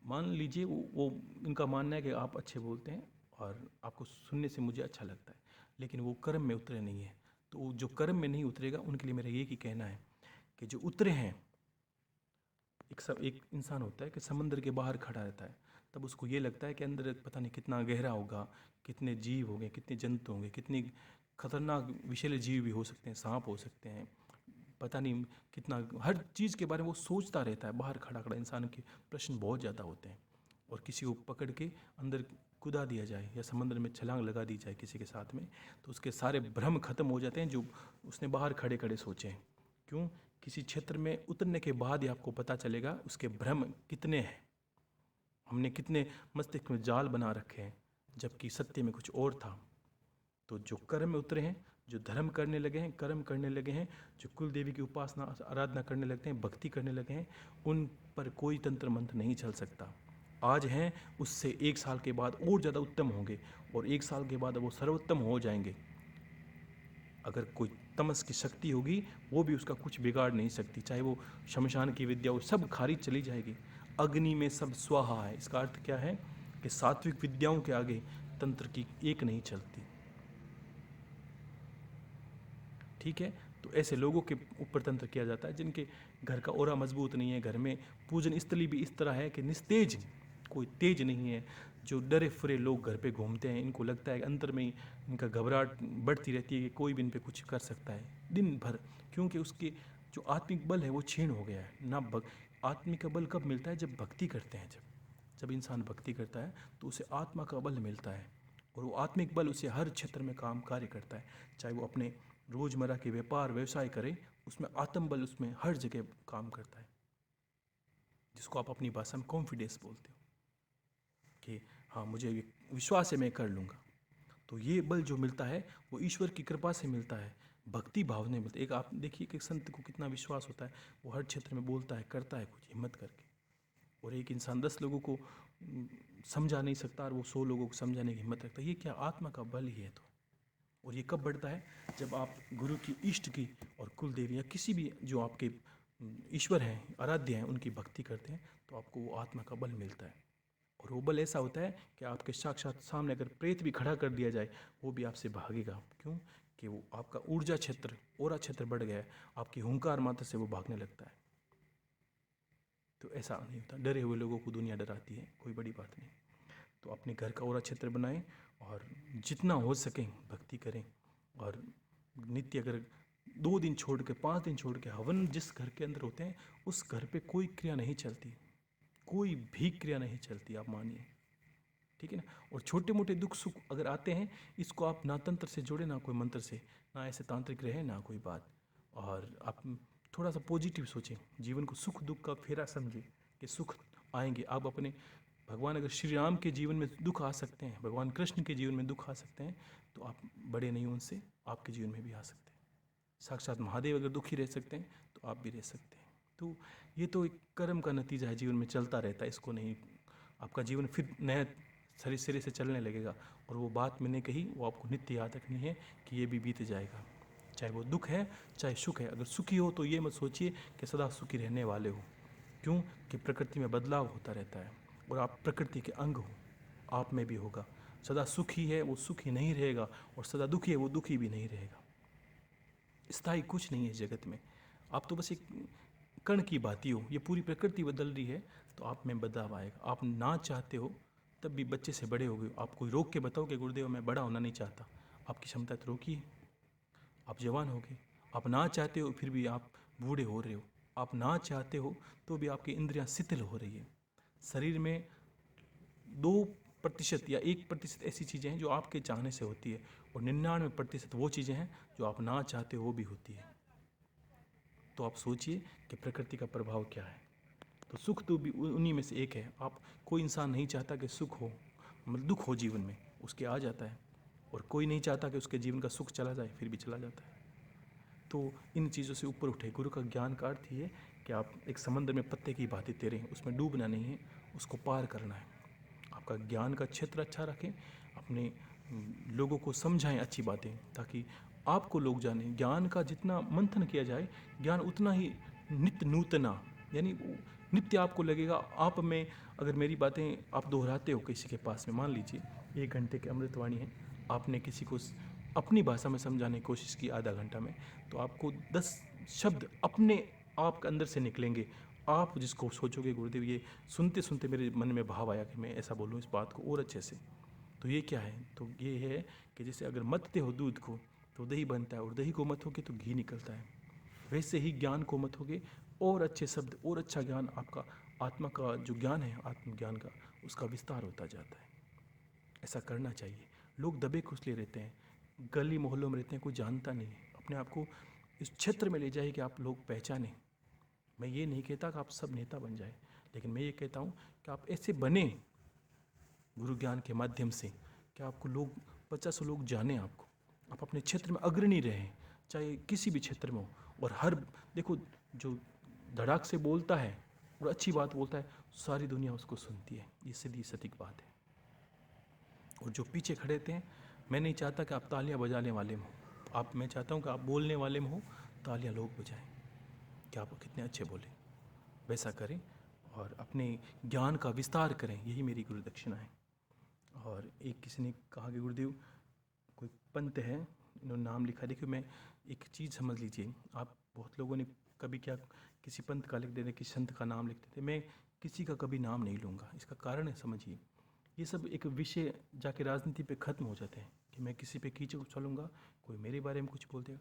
मान लीजिए वो उनका मानना है कि आप अच्छे बोलते हैं और आपको सुनने से मुझे अच्छा लगता है, लेकिन वो कर्म में उतरे नहीं हैं। तो जो कर्म में नहीं उतरेगा उनके लिए मेरा ये ही कहना है कि जो उतरे हैं, एक इंसान होता है कि समंदर के बाहर खड़ा रहता है, तब उसको ये लगता है कि अंदर पता नहीं कितना गहरा होगा, कितने जीव होंगे, कितने जंतु होंगे, कितनी खतरनाक विषैले जीव भी हो सकते हैं, सांप हो सकते हैं, पता नहीं कितना, हर चीज़ के बारे में वो सोचता रहता है। बाहर खड़ा खड़ा इंसान के प्रश्न बहुत ज़्यादा होते हैं और किसी को पकड़ के अंदर कुदा दिया जाए या समंदर में छलांग लगा दी जाए किसी के साथ में, तो उसके सारे भ्रम खत्म हो जाते हैं जो उसने बाहर खड़े खड़े सोचे हैं। क्यों? किसी क्षेत्र में उतरने के बाद ही आपको पता चलेगा उसके भ्रम कितने हैं, हमने कितने मस्तिष्क में जाल बना रखे हैं, जबकि सत्य में कुछ और था। तो जो कर्म में उतरे हैं, जो धर्म करने लगे हैं, कर्म करने लगे हैं, जो कुल देवी की उपासना आराधना करने लगते हैं, भक्ति करने लगे हैं, उन पर कोई तंत्र मंत्र नहीं चल सकता। आज हैं, उससे 1 साल के बाद और ज़्यादा उत्तम होंगे, और 1 साल के बाद वो सर्वोत्तम हो जाएंगे। अगर कोई तमस की शक्ति होगी, वो भी उसका कुछ बिगाड़ नहीं सकती, चाहे वो शमशान की विद्या हो, सब खारिज चली जाएगी। अग्नि में सब स्वाहा है। इसका अर्थ क्या है कि सात्विक विद्याओं के आगे तंत्र की एक नहीं चलती। ठीक है, तो ऐसे लोगों के ऊपर तंत्र किया जाता है जिनके घर का ओरा मजबूत नहीं है, घर में पूजन स्थली भी इस तरह है कि निस्तेज, कोई तेज नहीं है, जो डरे फुरे लोग घर पे घूमते हैं। इनको लगता है कि अंतर में ही इनका घबराहट बढ़ती रहती है कि कोई भी इन पे कुछ कर सकता है दिन भर, क्योंकि उसके जो आत्मिक बल है वो क्षीण हो गया है ना। आत्मिक का बल कब मिलता है? जब भक्ति करते हैं। जब इंसान भक्ति करता है तो उसे आत्मा का बल मिलता है, और वो आत्मिक बल उसे हर क्षेत्र में काम कार्य करता है। चाहे वो अपने रोज़मर्रा के व्यापार व्यवसाय करे, उसमें आत्म बल उसमें हर जगह काम करता है, जिसको आप अपनी भाषा में कॉन्फिडेंस बोलते हो कि हाँ, मुझे विश्वास है, मैं कर लूँगा। तो ये बल जो मिलता है वो ईश्वर की कृपा से मिलता है, भक्ति भाव ने मिलता है। एक आप देखिए कि संत को कितना विश्वास होता है, वो हर क्षेत्र में बोलता है, करता है कुछ हिम्मत करके। और एक इंसान 10 लोगों को समझा नहीं सकता और वो 100 लोगों को समझाने की हिम्मत रखता है। ये क्या? आत्मा का बल ही है। तो और ये कब बढ़ता है? जब आप गुरु की, इष्ट की और कुल देवी या किसी भी जो आपके ईश्वर हैं, आराध्य हैं, उनकी भक्ति करते हैं, तो आपको वो आत्मा का बल मिलता है। और वो बल ऐसा होता है कि आपके साक्षात सामने अगर प्रेत भी खड़ा कर दिया जाए, वो भी आपसे भागेगा। क्यों? कि वो आपका ऊर्जा क्षेत्र, ओरा क्षेत्र बढ़ गया है, आपकी हुंकार मात्र से वो भागने लगता है। तो ऐसा नहीं होता। डरे हुए लोगों को दुनिया डराती है, कोई बड़ी बात नहीं। तो अपने घर का ओरा क्षेत्र बनाएं और जितना हो सके भक्ति करें। और नित्य अगर 2 दिन छोड़ के, 5 दिन छोड़ के हवन जिस घर के अंदर होते हैं, उस घर पे कोई क्रिया नहीं चलती, कोई भी क्रिया नहीं चलती, आप मानिए। ठीक है ना? और छोटे मोटे दुख सुख अगर आते हैं, इसको आप ना तंत्र से जोड़े, ना कोई मंत्र से, ना ऐसे तांत्रिक रहे, ना कोई बात। और आप थोड़ा सा पॉजिटिव सोचें, जीवन को सुख दुख का फेरा समझें कि सुख आएंगे। आप अपने भगवान, अगर श्री राम के जीवन में दुख आ सकते हैं, भगवान कृष्ण के जीवन में दुख आ सकते हैं, तो आप बड़े नहीं उनसे, आपके जीवन में भी आ सकते हैं। साक्षात महादेव अगर दुखी रह सकते हैं, तो आप भी रह सकते हैं। तो ये तो एक कर्म का नतीजा है, जीवन में चलता रहता है। इसको नहीं, आपका जीवन फिर नया सही सिरे से चलने लगेगा। और वो बात मैंने कही, वो आपको नित्य याद रखनी है कि ये भी बीत जाएगा। चाहे वो दुख है, चाहे सुख है। अगर सुखी हो तो ये मत सोचिए कि सदा सुखी रहने वाले हो। क्यों? कि प्रकृति में बदलाव होता रहता है, और आप प्रकृति के अंग हो, आप में भी होगा। सदा सुखी है वो सुखी नहीं रहेगा, और सदा दुखी है वो दुखी भी नहीं रहेगा। स्थायी कुछ नहीं है जगत में। आप तो बस एक कण की बाती हो। ये पूरी प्रकृति बदल रही है, तो आप में बदलाव आएगा। आप ना चाहते हो तब भी बच्चे से बड़े हो गए। आप कोई रोक के बताओ कि गुरुदेव मैं बड़ा होना नहीं चाहता, आपकी क्षमता तो रोकी है, आप जवान हो गए। आप ना चाहते हो फिर भी आप बूढ़े हो रहे हो। आप ना चाहते हो तो भी आपकी इंद्रियां शिथिल हो रही है। शरीर में 2% या 1% ऐसी चीज़ें हैं जो आपके चाहने से होती है, और 99% वो चीज़ें हैं जो आप ना चाहते हो वो भी होती है। तो आप सोचिए कि प्रकृति का प्रभाव क्या है। तो सुख तो भी उन्हीं में से एक है। आप, कोई इंसान नहीं चाहता कि सुख हो, मतलब दुख हो जीवन में, उसके आ जाता है। और कोई नहीं चाहता कि उसके जीवन का सुख चला जाए, फिर भी चला जाता है। तो इन चीज़ों से ऊपर उठे। गुरु का ज्ञान का अर्थ ये है कि आप एक समंदर में पत्ते की भांति तैरें, उसमें डूबना नहीं है, उसको पार करना है। आपका ज्ञान का क्षेत्र अच्छा रखें, अपने लोगों को समझाएं अच्छी बातें, ताकि आपको लोग जानें। ज्ञान का जितना मंथन किया जाए, ज्ञान उतना ही नित्य नूतना, यानी नित्य आपको लगेगा। आप में अगर मेरी बातें आप दोहराते हो किसी के पास में, मान लीजिए 1 घंटे की अमृतवाणी है, आपने किसी को अपनी भाषा में समझाने की कोशिश की आधा घंटा में, तो आपको 10 शब्द अपने आप के अंदर से निकलेंगे। आप जिसको सोचोगे गुरुदेव ये सुनते सुनते मेरे मन में भाव आया कि मैं ऐसा बोलूँ इस बात को और अच्छे से। तो ये क्या है? तो ये है कि जैसे अगर मतते हो दूध को तो दही बनता है, और दही को मतोगे तो घी निकलता है। वैसे ही ज्ञान को मतोगे और अच्छे शब्द और अच्छा ज्ञान, आपका आत्मा का जो ज्ञान है, आत्मज्ञान का, उसका विस्तार होता जाता है। ऐसा करना चाहिए। लोग दबे कुचले रहते हैं, गली मोहल्लों में रहते हैं, कोई जानता नहीं है। अपने आप को इस क्षेत्र में ले जाइए कि आप लोग पहचानें। मैं ये नहीं कहता कि आप सब नेता बन जाए, लेकिन मैं ये कहता हूँ कि आप ऐसे बने गुरु ज्ञान के माध्यम से कि आपको लोग 50 लोग जाने आपको, आप अपने क्षेत्र में अग्रणी रहें, चाहे किसी भी क्षेत्र में हो। और हर देखो, जो धड़ाक से बोलता है और अच्छी बात बोलता है, सारी दुनिया उसको सुनती है। ये सीधी सटीक बात है। और जो पीछे खड़े थे, मैं नहीं चाहता कि आप तालियां बजाने वाले में हो, मैं चाहता हूँ कि आप बोलने वाले में हो, तालियां लोग बजाएं कि आप कितने अच्छे बोले। वैसा करें और अपने ज्ञान का विस्तार करें, यही मेरी गुरु दक्षिणा है। और एक किसी ने कहा कि गुरुदेव, कोई पंत है, इन्होंने नाम लिखा। देखिए, मैं एक चीज़ समझ लीजिए, आप बहुत लोगों ने कभी क्या किसी पंत का लिख देते, किसी संत का नाम लिखते थे, मैं किसी का कभी नाम नहीं लूँगा। इसका कारण है, समझिए, ये सब एक विषय जाके राजनीति पे ख़त्म हो जाते हैं कि मैं किसी पे कीचड़ उछालूँगा, कोई मेरे बारे में कुछ बोल देगा।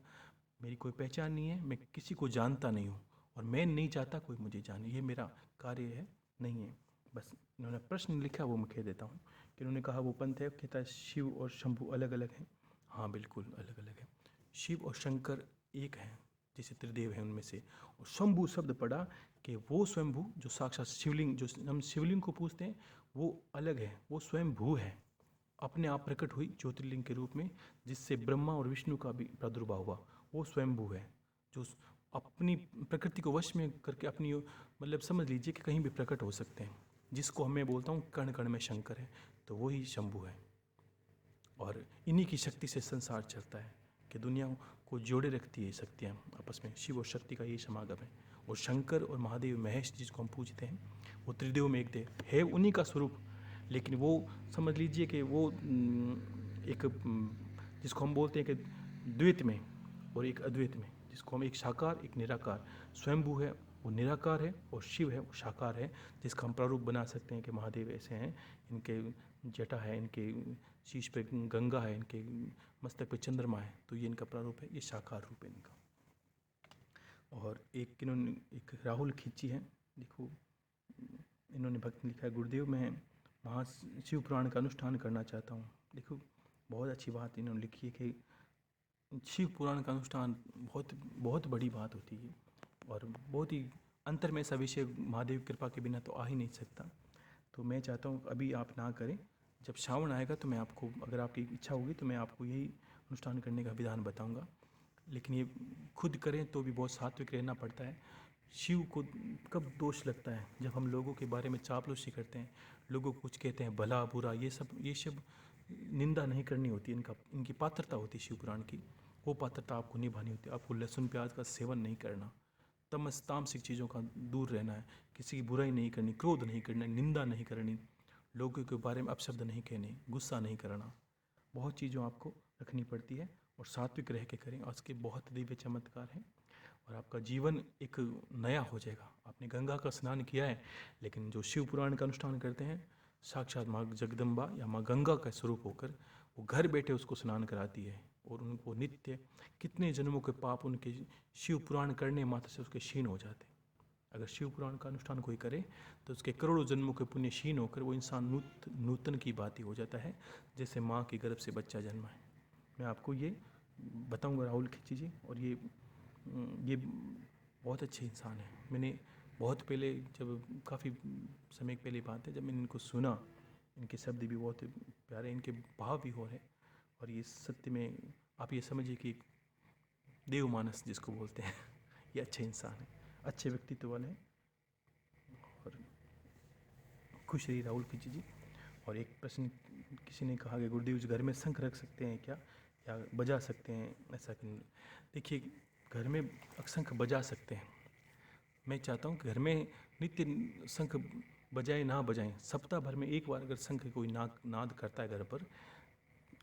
मेरी कोई पहचान नहीं है, मैं किसी को जानता नहीं हूँ और मैं नहीं चाहता कोई मुझे जाने, ये मेरा कार्य है नहीं है। बस इन्होंने प्रश्न लिखा, वो मैं कह देता हूँ कि उन्होंने कहा वो पंथ है, कहता है शिव और शंभु अलग अलग हैं। हाँ, बिल्कुल अलग अलग है। शिव और शंकर एक हैं, जैसे त्रिदेव हैं उनमें से। और शंभु शब्द पढ़ा कि वो स्वयंभू जो साक्षात शिवलिंग, जो हम शिवलिंग को पूछते हैं, वो अलग है, वो स्वयंभू है, अपने आप प्रकट हुई ज्योतिर्लिंग के रूप में, जिससे ब्रह्मा और विष्णु का भी प्रादुर्भाव हुआ। वो स्वयंभू है, जो अपनी प्रकृति को वश में करके अपनी, मतलब समझ लीजिए कि कहीं भी प्रकट हो सकते हैं। जिसको मैं बोलता हूँ कण कण में शंकर है, तो वही शंभू है। और इन्हीं की शक्ति से संसार चलता है कि दुनिया को जोड़े रखती है शक्तियाँ आपस में। शिव और शक्ति का यही समागम है। और शंकर और महादेव महेश जिसको हम पूजते हैं, वो त्रिदेव में एक देव है, उन्हीं का स्वरूप। लेकिन वो समझ लीजिए कि वो एक जिसको हम बोलते हैं कि द्वैत में और एक अद्वैत में, जिसको हम एक साकार एक निराकार, स्वयंभू है वो निराकार है और शिव है वो साकार है, जिसका हम प्रारूप बना सकते हैं कि महादेव ऐसे हैं, इनके जटा है, इनके शीश पे गंगा है, इनके मस्तक पे चंद्रमा है, तो ये इनका प्रारूप है, ये साकार रूप है इनका। और एक इन्होंने एक राहुल खींची है, देखो इन्होंने भक्त लिखा है, गुरुदेव मैं शिव पुराण का अनुष्ठान करना चाहता हूँ। देखो बहुत अच्छी बात इन्होंने लिखी है कि शिव पुराण का अनुष्ठान बहुत बहुत बड़ी बात होती है और बहुत ही अंतर में ऐसा विषय महादेव कृपा के बिना तो आ ही नहीं सकता। तो मैं चाहता हूँ अभी आप ना करें, जब श्रावण आएगा तो मैं आपको, अगर आपकी इच्छा होगी तो मैं आपको यही अनुष्ठान करने का विधान बताऊँगा। लेकिन ये खुद करें तो भी बहुत सात्विक रहना पड़ता है। शिव को कब दोष लगता है, जब हम लोगों के बारे में चापलूसी करते हैं, लोगों को कुछ कहते हैं भला बुरा, ये सब निंदा नहीं करनी होती, इनकी पात्रता होती है शिव पुराण की। वो पात्रता आपको निभानी होती है। आपको लहसुन प्याज का सेवन नहीं करना, तामसिक चीज़ों का दूर रहना है, किसी की बुराई नहीं करनी, क्रोध नहीं करना, निंदा नहीं करनी, लोगों के बारे में अपशब्द नहीं कहने, गुस्सा नहीं करना, बहुत चीज़ों आपको रखनी पड़ती है और सात्विक रह के करें। आज के बहुत दिव्य चमत्कार हैं और आपका जीवन एक नया हो जाएगा। आपने गंगा का स्नान किया है, लेकिन जो शिव पुराण का अनुष्ठान करते हैं, साक्षात माँ जगदम्बा या माँ गंगा का स्वरूप होकर वो घर बैठे उसको स्नान कराती है और उनको नित्य कितने जन्मों के पाप उनके शिव पुराण करने मात्र से उसके क्षीण हो जाते हैं। अगर शिव पुराण का अनुष्ठान कोई करे तो उसके करोड़ों जन्मों के पुण्य क्षीण होकर वो इंसान नूतन की बात ही हो जाता है, जैसे माँ के गर्भ से बच्चा जन्मा है। मैं आपको ये बताऊंगा राहुल खिची जी, और ये बहुत अच्छे इंसान है। मैंने बहुत पहले, जब काफ़ी समय पहले बात है, जब मैंने इनको सुना, इनके शब्द भी बहुत प्यारे, इनके भाव भी हो रहे, और ये सत्य में आप ये समझिए कि देव मानस जिसको बोलते हैं ये अच्छे इंसान है, अच्छे व्यक्तित्व वाले हैं। और खुश रही राहुल खिची जी। और एक प्रश्न किसी ने कहा कि गुरुदेव जी घर में शंख रख सकते हैं क्या, या बजा सकते हैं, ऐसा क्यों? देखिए, घर में शंख बजा सकते हैं। मैं चाहता हूँ कि घर में नित्य शंख बजाएं ना बजाएं, सप्ताह भर में एक बार अगर शंख कोई नाद करता है घर पर,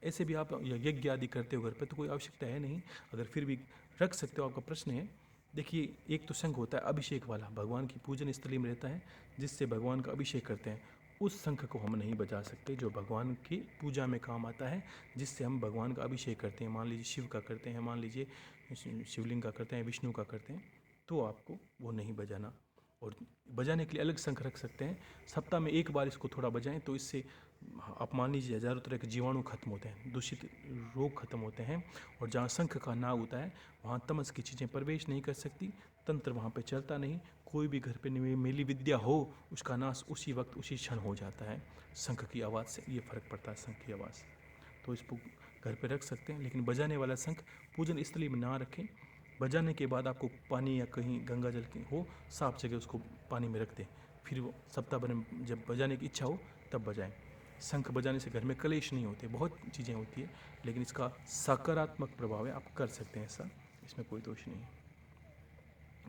ऐसे भी आप यज्ञ आदि करते हो घर पर तो कोई आवश्यकता है नहीं, अगर फिर भी रख सकते हो, आपका प्रश्न है। देखिए, एक तो शंख होता है अभिषेक वाला, भगवान की पूजन स्थली में रहता है, जिससे भगवान का अभिषेक करते हैं। उस शंख को हम नहीं बजा सकते जो भगवान की पूजा में काम आता है, जिससे हम भगवान का अभिषेक करते हैं। मान लीजिए शिव का करते हैं, मान लीजिए शिवलिंग का करते हैं, विष्णु का करते हैं, तो आपको वो नहीं बजाना। और बजाने के लिए अलग शंख रख सकते हैं, सप्ताह में एक बार इसको थोड़ा बजाएं, तो इससे आप मान लीजिए हज़ारों तरह के जीवाणु खत्म होते हैं, दूषित रोग खत्म होते हैं, और जहाँ शंख का नाग होता है वहाँ तमस की चीज़ें प्रवेश नहीं कर सकती, तंत्र वहाँ पे चलता नहीं। कोई भी घर पे मेली विद्या हो उसका नाश उसी वक्त उसी क्षण हो जाता है। शंख की आवाज़ से ये फ़र्क पड़ता है, शंख की आवाज़। तो इसको घर पे रख सकते हैं, लेकिन बजाने वाला शंख पूजन स्थली में ना रखें। बजाने के बाद आपको पानी या कहीं गंगा जल की हो साफ जगह उसको पानी में रख दें, फिर वो सप्ताह भर में जब बजाने की इच्छा हो तब बजाएं। शंख बजाने से घर में कलेश नहीं होते, बहुत चीज़ें होती है, लेकिन इसका सकारात्मक प्रभाव है, आप कर सकते हैं ऐसा, इसमें कोई दोष नहीं है।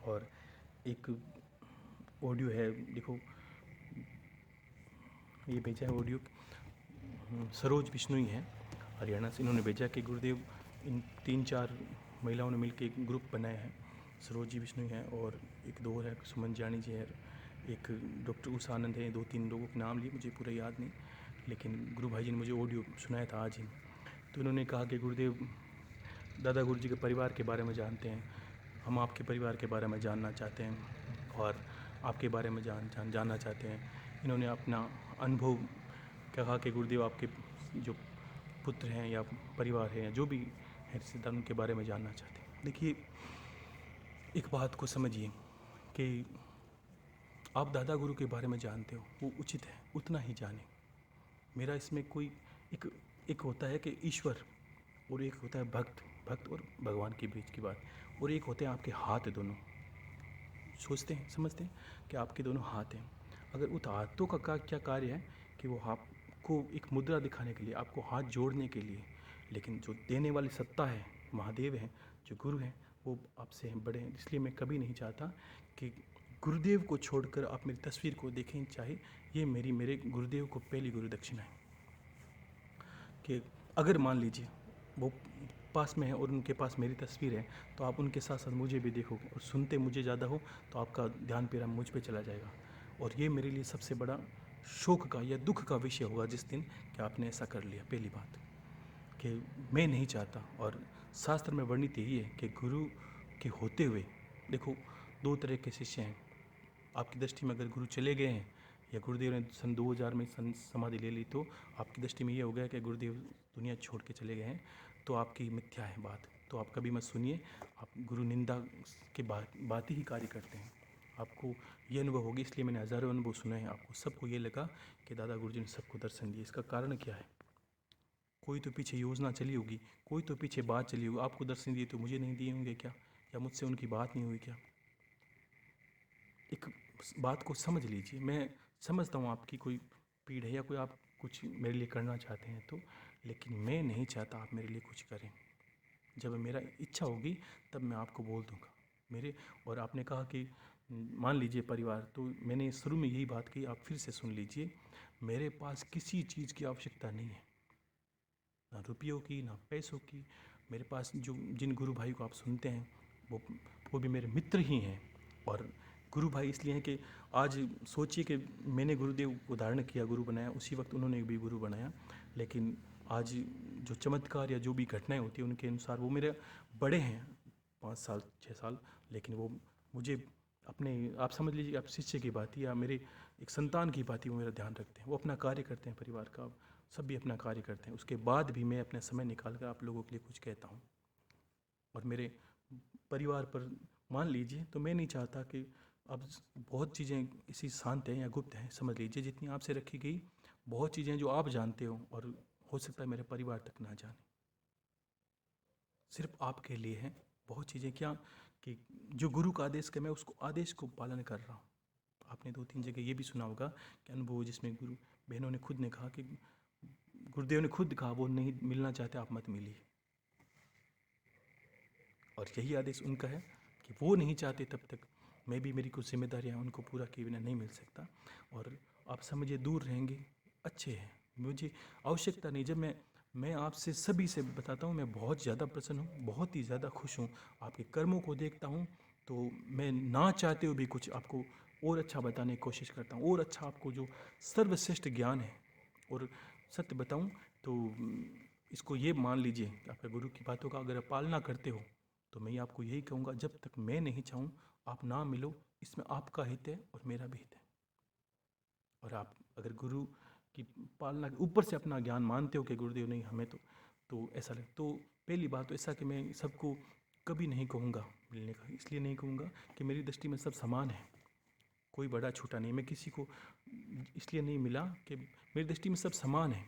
और एक ऑडियो है, देखो ये भेजा है ऑडियो, सरोज बिश्नोई हैं हरियाणा से, इन्होंने भेजा कि गुरुदेव इन 3-4 महिलाओं ने मिलकर एक ग्रुप बनाया है। सरोज जी बिश्नोई हैं और एक दो और है, सुमन जानी जी है, एक डॉक्टर उषा आनंद है। 2-3 लोगों के नाम लिए, मुझे पूरा याद नहीं, लेकिन गुरु भाई जी ने मुझे ऑडियो सुनाया था आज ही। तो इन्होंने कहा कि गुरुदेव, दादा गुरु जी के परिवार के बारे में जानते हैं, हम आपके परिवार के बारे में जानना चाहते हैं और आपके बारे में जानना चाहते हैं। इन्होंने अपना अनुभव कहा कि गुरुदेव आपके जो पुत्र हैं या परिवार है या जो भी है रिश्तेदार, उनके बारे में जानना चाहते हैं। देखिए, एक बात को समझिए कि आप दादा गुरु के बारे में जानते हो, वो उचित है, उतना ही जाने। मेरा इसमें कोई एक होता है कि ईश्वर, और एक होता है भक्त और भगवान के बीच की बात, और एक होते हैं आपके हाथ दोनों। सोचते हैं, समझते हैं कि आपके दोनों हाथ हैं। अगर उस हाथों का क्या कार्य है कि वो आपको एक मुद्रा दिखाने के लिए, आपको हाथ जोड़ने के लिए, लेकिन जो देने वाली सत्ता है, महादेव हैं, जो गुरु हैं, वो आपसे बड़े हैं। इसलिए मैं कभी नहीं चाहता कि गुरुदेव को छोड़कर आप मेरी तस्वीर को देखें, चाहे ये मेरे गुरुदेव को पहली गुरु दक्षिणा है। कि अगर मान लीजिए वो पास में है और उनके पास मेरी तस्वीर है, तो आप उनके साथ साथ मुझे भी देखोगे, और सुनते मुझे ज़्यादा हो तो आपका ध्यान मेरा मुझ पे चला जाएगा। और ये मेरे लिए सबसे बड़ा शोक का या दुख का विषय होगा जिस दिन कि आपने ऐसा कर लिया। पहली बात कि मैं नहीं चाहता, और शास्त्र में वर्णित यही है कि गुरु के होते हुए, देखो 2 तरह के शिष्य हैं। आपकी दृष्टि में अगर गुरु चले गए हैं या गुरुदेव ने सन 2000 में समाधि ले ली, तो आपकी दृष्टि में ये हो गया कि गुरुदेव दुनिया छोड़ के चले गए हैं, तो आपकी मिथ्या है बात। तो आप कभी मत सुनिए, आप गुरु निंदा के बात ही कार्य करते हैं। आपको ये अनुभव होगी, इसलिए मैंने हज़ारों अनुभव सुने हैं, आपको सबको ये लगा कि दादा गुरु जी ने सबको दर्शन दिए। इसका कारण क्या है? कोई तो पीछे योजना चली होगी, कोई तो पीछे बात चली होगी। आपको दर्शन दिए तो मुझे नहीं दिए होंगे क्या? या मुझसे उनकी बात नहीं हुई क्या? एक बात को समझ लीजिए। मैं समझता हूँ आपकी कोई पीड़ है या कोई आप कुछ मेरे लिए करना चाहते हैं तो, लेकिन मैं नहीं चाहता आप मेरे लिए कुछ करें। जब मेरा इच्छा होगी तब मैं आपको बोल दूँगा मेरे। और आपने कहा कि मान लीजिए परिवार, तो मैंने शुरू में यही बात कही, आप फिर से सुन लीजिए। मेरे पास किसी चीज़ की आवश्यकता नहीं है, ना रुपयों की, ना पैसों की। मेरे पास जो जिन गुरु भाई को आप सुनते हैं वो भी मेरे मित्र ही हैं। और गुरु भाई इसलिए हैं कि आज सोचिए कि मैंने गुरुदेव को धारण किया, गुरु बनाया, उसी वक्त उन्होंने भी गुरु बनाया। लेकिन आज जो चमत्कार या जो भी घटनाएं होती हैं उनके अनुसार वो मेरे बड़े हैं 5 साल 6 साल, लेकिन वो मुझे अपने, आप समझ लीजिए, आप शिष्य की बात या मेरे एक संतान की बात ही वो मेरा ध्यान रखते हैं। वो अपना कार्य करते हैं, परिवार का सब भी अपना कार्य करते हैं। उसके बाद भी मैं अपना समय निकाल कर आप लोगों के लिए कुछ कहता हूँ। और मेरे परिवार पर मान लीजिए, तो मैं नहीं चाहता कि अब बहुत चीज़ें इसी शांत हैं या गुप्त हैं, समझ लीजिए जितनी आपसे रखी गई, बहुत चीज़ें जो आप जानते हो और हो सकता है मेरे परिवार तक ना जाने, सिर्फ आपके लिए हैं। बहुत चीज़ें क्या कि जो गुरु का आदेश है, मैं उसको आदेश को पालन कर रहा हूँ। आपने 2-3 जगह ये भी सुना होगा कि अनुभव जिसमें गुरु बहनों ने खुद ने कहा कि गुरुदेव ने खुद कहा वो नहीं मिलना चाहते, आप मत मिलिए। और यही आदेश उनका है कि वो नहीं चाहते तब तक मैं भी, मेरी कुछ जिम्मेदारियाँ उनको पूरा किए बिना नहीं मिल सकता। और आप समझिए दूर रहेंगे, अच्छे हैं, मुझे आवश्यकता नहीं। जब मैं आपसे सभी से बताता हूँ, मैं बहुत ज़्यादा प्रसन्न हूँ, बहुत ही ज़्यादा खुश हूँ। आपके कर्मों को देखता हूँ तो मैं ना चाहते हुए भी कुछ आपको और अच्छा बताने की कोशिश करता हूँ, और अच्छा आपको जो सर्वश्रेष्ठ ज्ञान है। और सत्य बताऊँ तो इसको ये मान लीजिए कि आपके गुरु की बातों का अगर आप पालना करते हो, तो मैं आपको यही कहूँगा, जब तक मैं नहीं चाहूँ आप ना मिलो। इसमें आपका हित है और मेरा भी हित है। और आप अगर गुरु कि पालना, ऊपर से अपना ज्ञान मानते हो कि गुरुदेव नहीं हमें तो ऐसा लगे। तो पहली बात तो ऐसा कि मैं सबको कभी नहीं कहूँगा मिलने का, इसलिए नहीं कहूँगा कि मेरी दृष्टि में सब समान है, कोई बड़ा छोटा नहीं। मैं किसी को इसलिए नहीं मिला कि मेरी दृष्टि में सब समान है,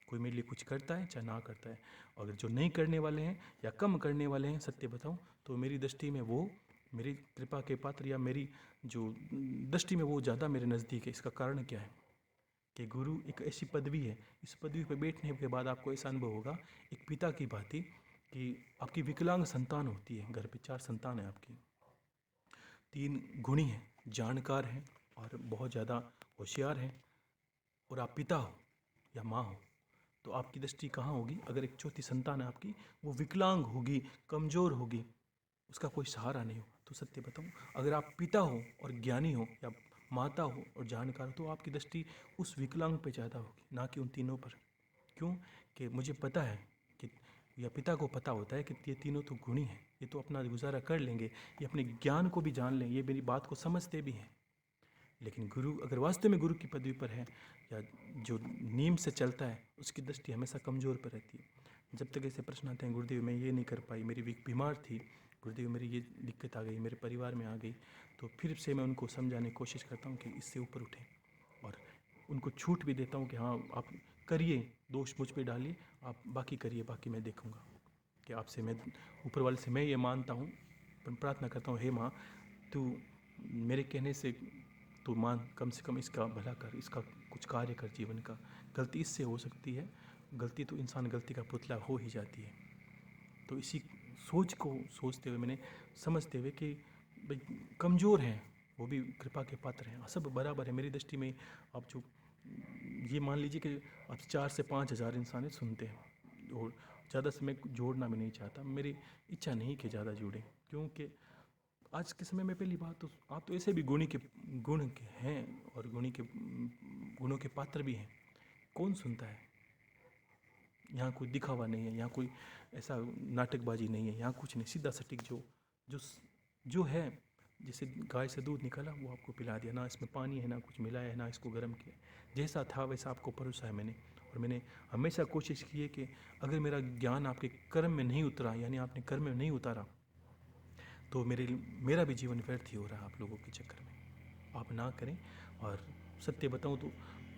कोई मेरे लिए कुछ करता है चाहे ना करता है। अगर जो नहीं करने वाले हैं या कम करने वाले हैं, सत्य बताऊं तो मेरी दृष्टि में वो मेरी कृपा के पात्र, या मेरी जो दृष्टि में वो ज़्यादा मेरे नज़दीक है। इसका कारण क्या है कि गुरु एक ऐसी पदवी है, इस पदवी पर बैठने के बाद आपको ऐसा अनुभव होगा एक पिता की भांति कि आपकी विकलांग संतान होती है, घर पे 4 संतान है आपकी, 3 गुणी हैं, जानकार हैं और बहुत ज़्यादा होशियार हैं, और आप पिता हो या माँ हो तो आपकी दृष्टि कहाँ होगी? अगर एक चौथी संतान है आपकी, वो विकलांग होगी, कमज़ोर होगी, उसका कोई सहारा नहीं होगा। तो सत्य बताऊँ, अगर आप पिता हो और ज्ञानी हो, या माता हो और जानकार हो, तो आपकी दृष्टि उस विकलांग पे ज़्यादा होगी, ना कि उन तीनों पर। क्यों? कि मुझे पता है कि, या पिता को पता होता है कि ये तीनों तो गुणी हैं, ये तो अपना गुजारा कर लेंगे, ये अपने ज्ञान को भी जान लें, ये मेरी बात को समझते भी हैं। लेकिन गुरु अगर वास्तव में गुरु की पदवी पर है, या जो नीम से चलता है, उसकी दृष्टि हमेशा कमज़ोर पर रहती है। जब तक ऐसे प्रश्न आते हैं, गुरुदेव मैं ये नहीं कर पाई, मेरी बीमार थी, गुरुदेव मेरी ये दिक्कत आ गई, मेरे परिवार में आ गई, तो फिर से मैं उनको समझाने की कोशिश करता हूँ कि इससे ऊपर उठें, और उनको छूट भी देता हूँ कि हाँ आप करिए, दोष मुझ पे डालिए, आप बाकी करिए, बाकी मैं देखूँगा। कि आपसे मैं, ऊपर वाले से मैं ये मानता हूँ, प्रार्थना करता हूँ, हे माँ तू मेरे कहने से तो मान, कम से कम इसका भला कर, इसका कुछ कार्य कर जीवन का। गलती इससे हो सकती है, गलती तो इंसान गलती का पुतला हो ही जाती है। तो इसी सोच को सोचते हुए, मैंने समझते हुए कि भाई कमज़ोर हैं, वो भी कृपा के पात्र हैं, सब बराबर है मेरी दृष्टि में। आप जो ये मान लीजिए कि आप 4 से 5 हज़ार इंसान सुनते हैं, और ज़्यादा से मैं जोड़ना भी नहीं चाहता, मेरी इच्छा नहीं कि ज़्यादा जुड़ें, क्योंकि आज के समय में पहली बात तो आप तो ऐसे भी गुण के हैं, और गुणों के पात्र भी हैं। कौन सुनता है? यहाँ कोई दिखावा नहीं है, यहाँ कोई ऐसा नाटकबाजी नहीं है, यहाँ कुछ नहीं, सीधा सटीक जो जो है, जैसे गाय से दूध निकाला वो आपको पिला दिया, ना इसमें पानी है, ना कुछ मिलाया है, ना इसको गर्म किया, जैसा था वैसा आपको परोसा है मैंने। और मैंने हमेशा कोशिश की है कि अगर मेरा ज्ञान आपके कर्म में नहीं उतरा, यानी आपने कर्म में नहीं उतारा, तो मेरा भी जीवन व्यर्थ ही हो रहा है आप लोगों के चक्कर में। आप ना करें। और सत्य बताऊं तो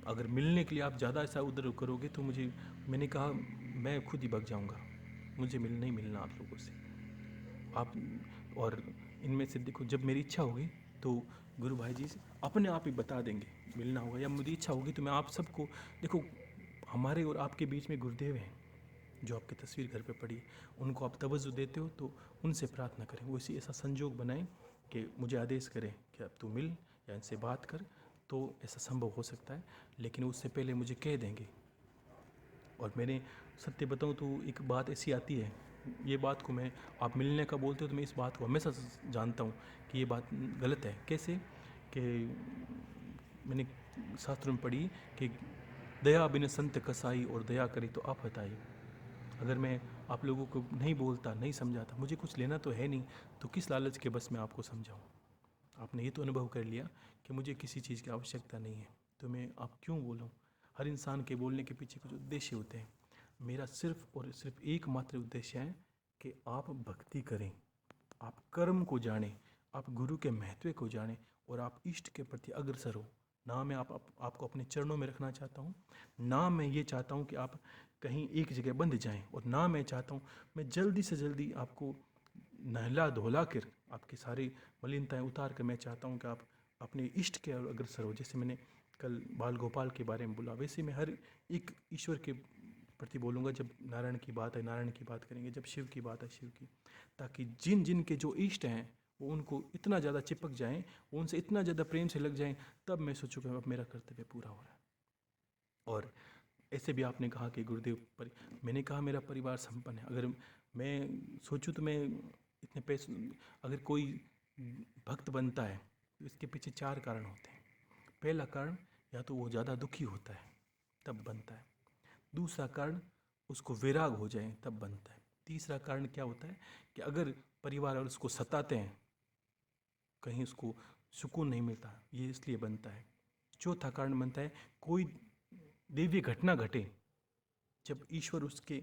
अगर मिलने के लिए आप ज़्यादा ऐसा उधर करोगे तो मैंने कहा मैं खुद ही भग जाऊंगा, मुझे नहीं मिलना आप लोगों से। आप, और इनमें से देखो, जब मेरी इच्छा होगी तो गुरु भाई जी से अपने आप ही बता देंगे मिलना होगा, या मेरी इच्छा होगी तो मैं आप सबको, देखो हमारे और आपके बीच में गुरुदेव हैं जो आपकी तस्वीर घर पे पड़ी, उनको आप तवज्जो देते हो तो उनसे प्रार्थना करें, वो इसी ऐसा संजोग बनाएं कि मुझे आदेश करें कि अब तू मिल या इनसे बात कर, तो ऐसा संभव हो सकता है। लेकिन उससे पहले मुझे कह देंगे। और मैंने सत्य बताऊं तो एक बात ऐसी आती है, ये बात को मैं, आप मिलने का बोलते हो तो मैं इस बात को हमेशा जानता हूँ कि ये बात गलत है। कैसे कि मैंने शास्त्रों में पढ़ी कि दया बिन संत कसाई, और दया करी तो आप हताई। अगर मैं आप लोगों को नहीं बोलता, नहीं समझाता, मुझे कुछ लेना तो है नहीं, तो किस लालच के बस मैं आपको समझाऊं? आपने ये तो अनुभव कर लिया कि मुझे किसी चीज़ की आवश्यकता नहीं है, तो मैं आप क्यों बोलूं? हर इंसान के बोलने के पीछे कुछ उद्देश्य होते हैं। मेरा सिर्फ और सिर्फ एकमात्र उद्देश्य है कि आप भक्ति करें, आप कर्म को जानें, आप गुरु के महत्व को जानें, और आप इष्ट के प्रति अग्रसर हो। ना मैं आपको अपने चरणों में रखना चाहता हूँ, ना मैं ये चाहता हूँ कि आप कहीं एक जगह बंध जाएं, और ना मैं चाहता हूँ, मैं जल्दी से जल्दी आपको नहला धोला कर आपकी सारी मलिनताएं उतार कर, मैं चाहता हूँ कि आप अपने इष्ट के अग्रसर हो। जैसे मैंने कल बाल गोपाल के बारे में बोला, वैसे मैं हर एक ईश्वर के प्रति बोलूँगा। जब नारायण की बात है नारायण की बात करेंगे, जब शिव की बात है शिव की, ताकि जिन जिन के जो इष्ट हैं वो उनको इतना ज़्यादा चिपक जाएं, वो उनसे इतना ज़्यादा प्रेम से लग जाएं, तब मैं सोचूँ कि अब मेरा कर्तव्य पूरा हो रहा है। और ऐसे भी आपने कहा कि गुरुदेव मैंने कहा मेरा परिवार संपन्न है। अगर मैं सोचूं तो मैं इतने पैसे, अगर कोई भक्त बनता है तो इसके पीछे 4 कारण होते हैं। पहला कारण, या तो वो ज़्यादा दुखी होता है तब बनता है। दूसरा कारण, उसको वैराग हो जाए तब बनता है। तीसरा कारण क्या होता है कि अगर परिवार और उसको सताते हैं, कहीं उसको सुकून नहीं मिलता, ये इसलिए बनता है। चौथा कारण बनता है, कोई दिव्य घटना घटे, जब ईश्वर उसके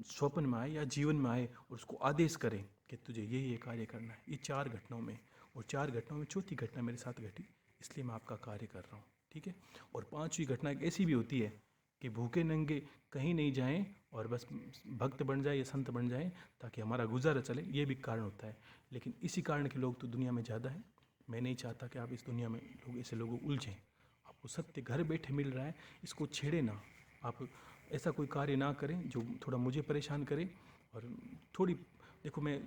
स्वप्न में आए या जीवन में आए और उसको आदेश करे कि तुझे ये कार्य करना है, ये 4 घटनाओं में, और 4 घटनाओं में चौथी घटना मेरे साथ घटी, इसलिए मैं आपका कार्य कर रहा हूँ, ठीक है। और 5वीं घटना एक ऐसी भी होती है कि भूखे नंगे कहीं नहीं जाएं और बस भक्त बन जाए या संत बन जाएं ताकि हमारा गुजारा चले, ये भी कारण होता है। लेकिन इसी कारण के लोग तो दुनिया में ज़्यादा हैं। मैं नहीं चाहता कि आप इस दुनिया में लोग ऐसे लोगों उलझें। आपको सत्य घर बैठे मिल रहा है, इसको छेड़े ना। आप ऐसा कोई कार्य ना करें जो थोड़ा मुझे परेशान करे। और थोड़ी देखो, मैं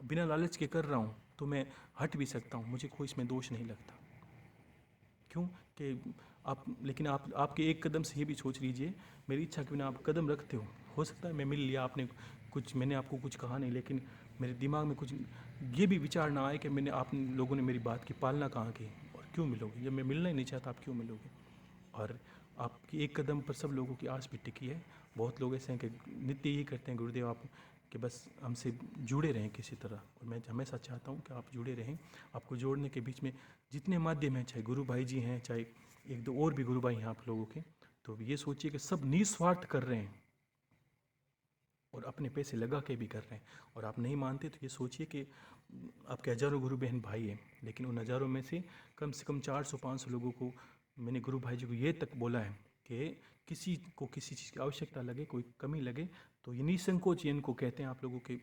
बिना लालच के कर रहा हूँ तो मैं हट भी सकता हूँ, मुझे कोई इसमें दोष नहीं लगता। क्यों कि आप, लेकिन आप आपके एक कदम से ये भी सोच लीजिए, मेरी इच्छा के बिना आप कदम रखते हो सकता है मैं मिल लिया, आपने कुछ, मैंने आपको कुछ कहा नहीं, लेकिन मेरे दिमाग में कुछ ये भी विचार ना आए कि मैंने, आप लोगों ने मेरी बात की पालना कहाँ की और क्यों मिलोगे। जब मैं मिलना ही नहीं चाहता, आप क्यों मिलोगे। और आपकी एक कदम पर सब लोगों की आस भी टिकी है। बहुत लोग ऐसे हैं कि नित्य यही करते हैं, गुरुदेव आप कि बस हमसे जुड़े रहें किसी तरह, और मैं हमेशा चाहता हूँ कि आप जुड़े रहें। आपको जोड़ने के बीच में जितने माध्यम हैं, चाहे गुरु भाई जी हैं, चाहे 1-2 और भी गुरु भाई हैं आप लोगों के, तो ये सोचिए कि सब निस्वार्थ कर रहे हैं और अपने पैसे लगा के भी कर रहे हैं। और आप नहीं मानते तो ये सोचिए कि आपके हज़ारों गुरु बहन भाई हैं, लेकिन उन हज़ारों में से कम 400-500 लोगों को मैंने गुरु भाई जी को ये तक बोला है कि किसी को किसी चीज़ की आवश्यकता लगे, कोई कमी लगे, तो ये निसंकोच ये इनको कहते हैं। आप लोगों के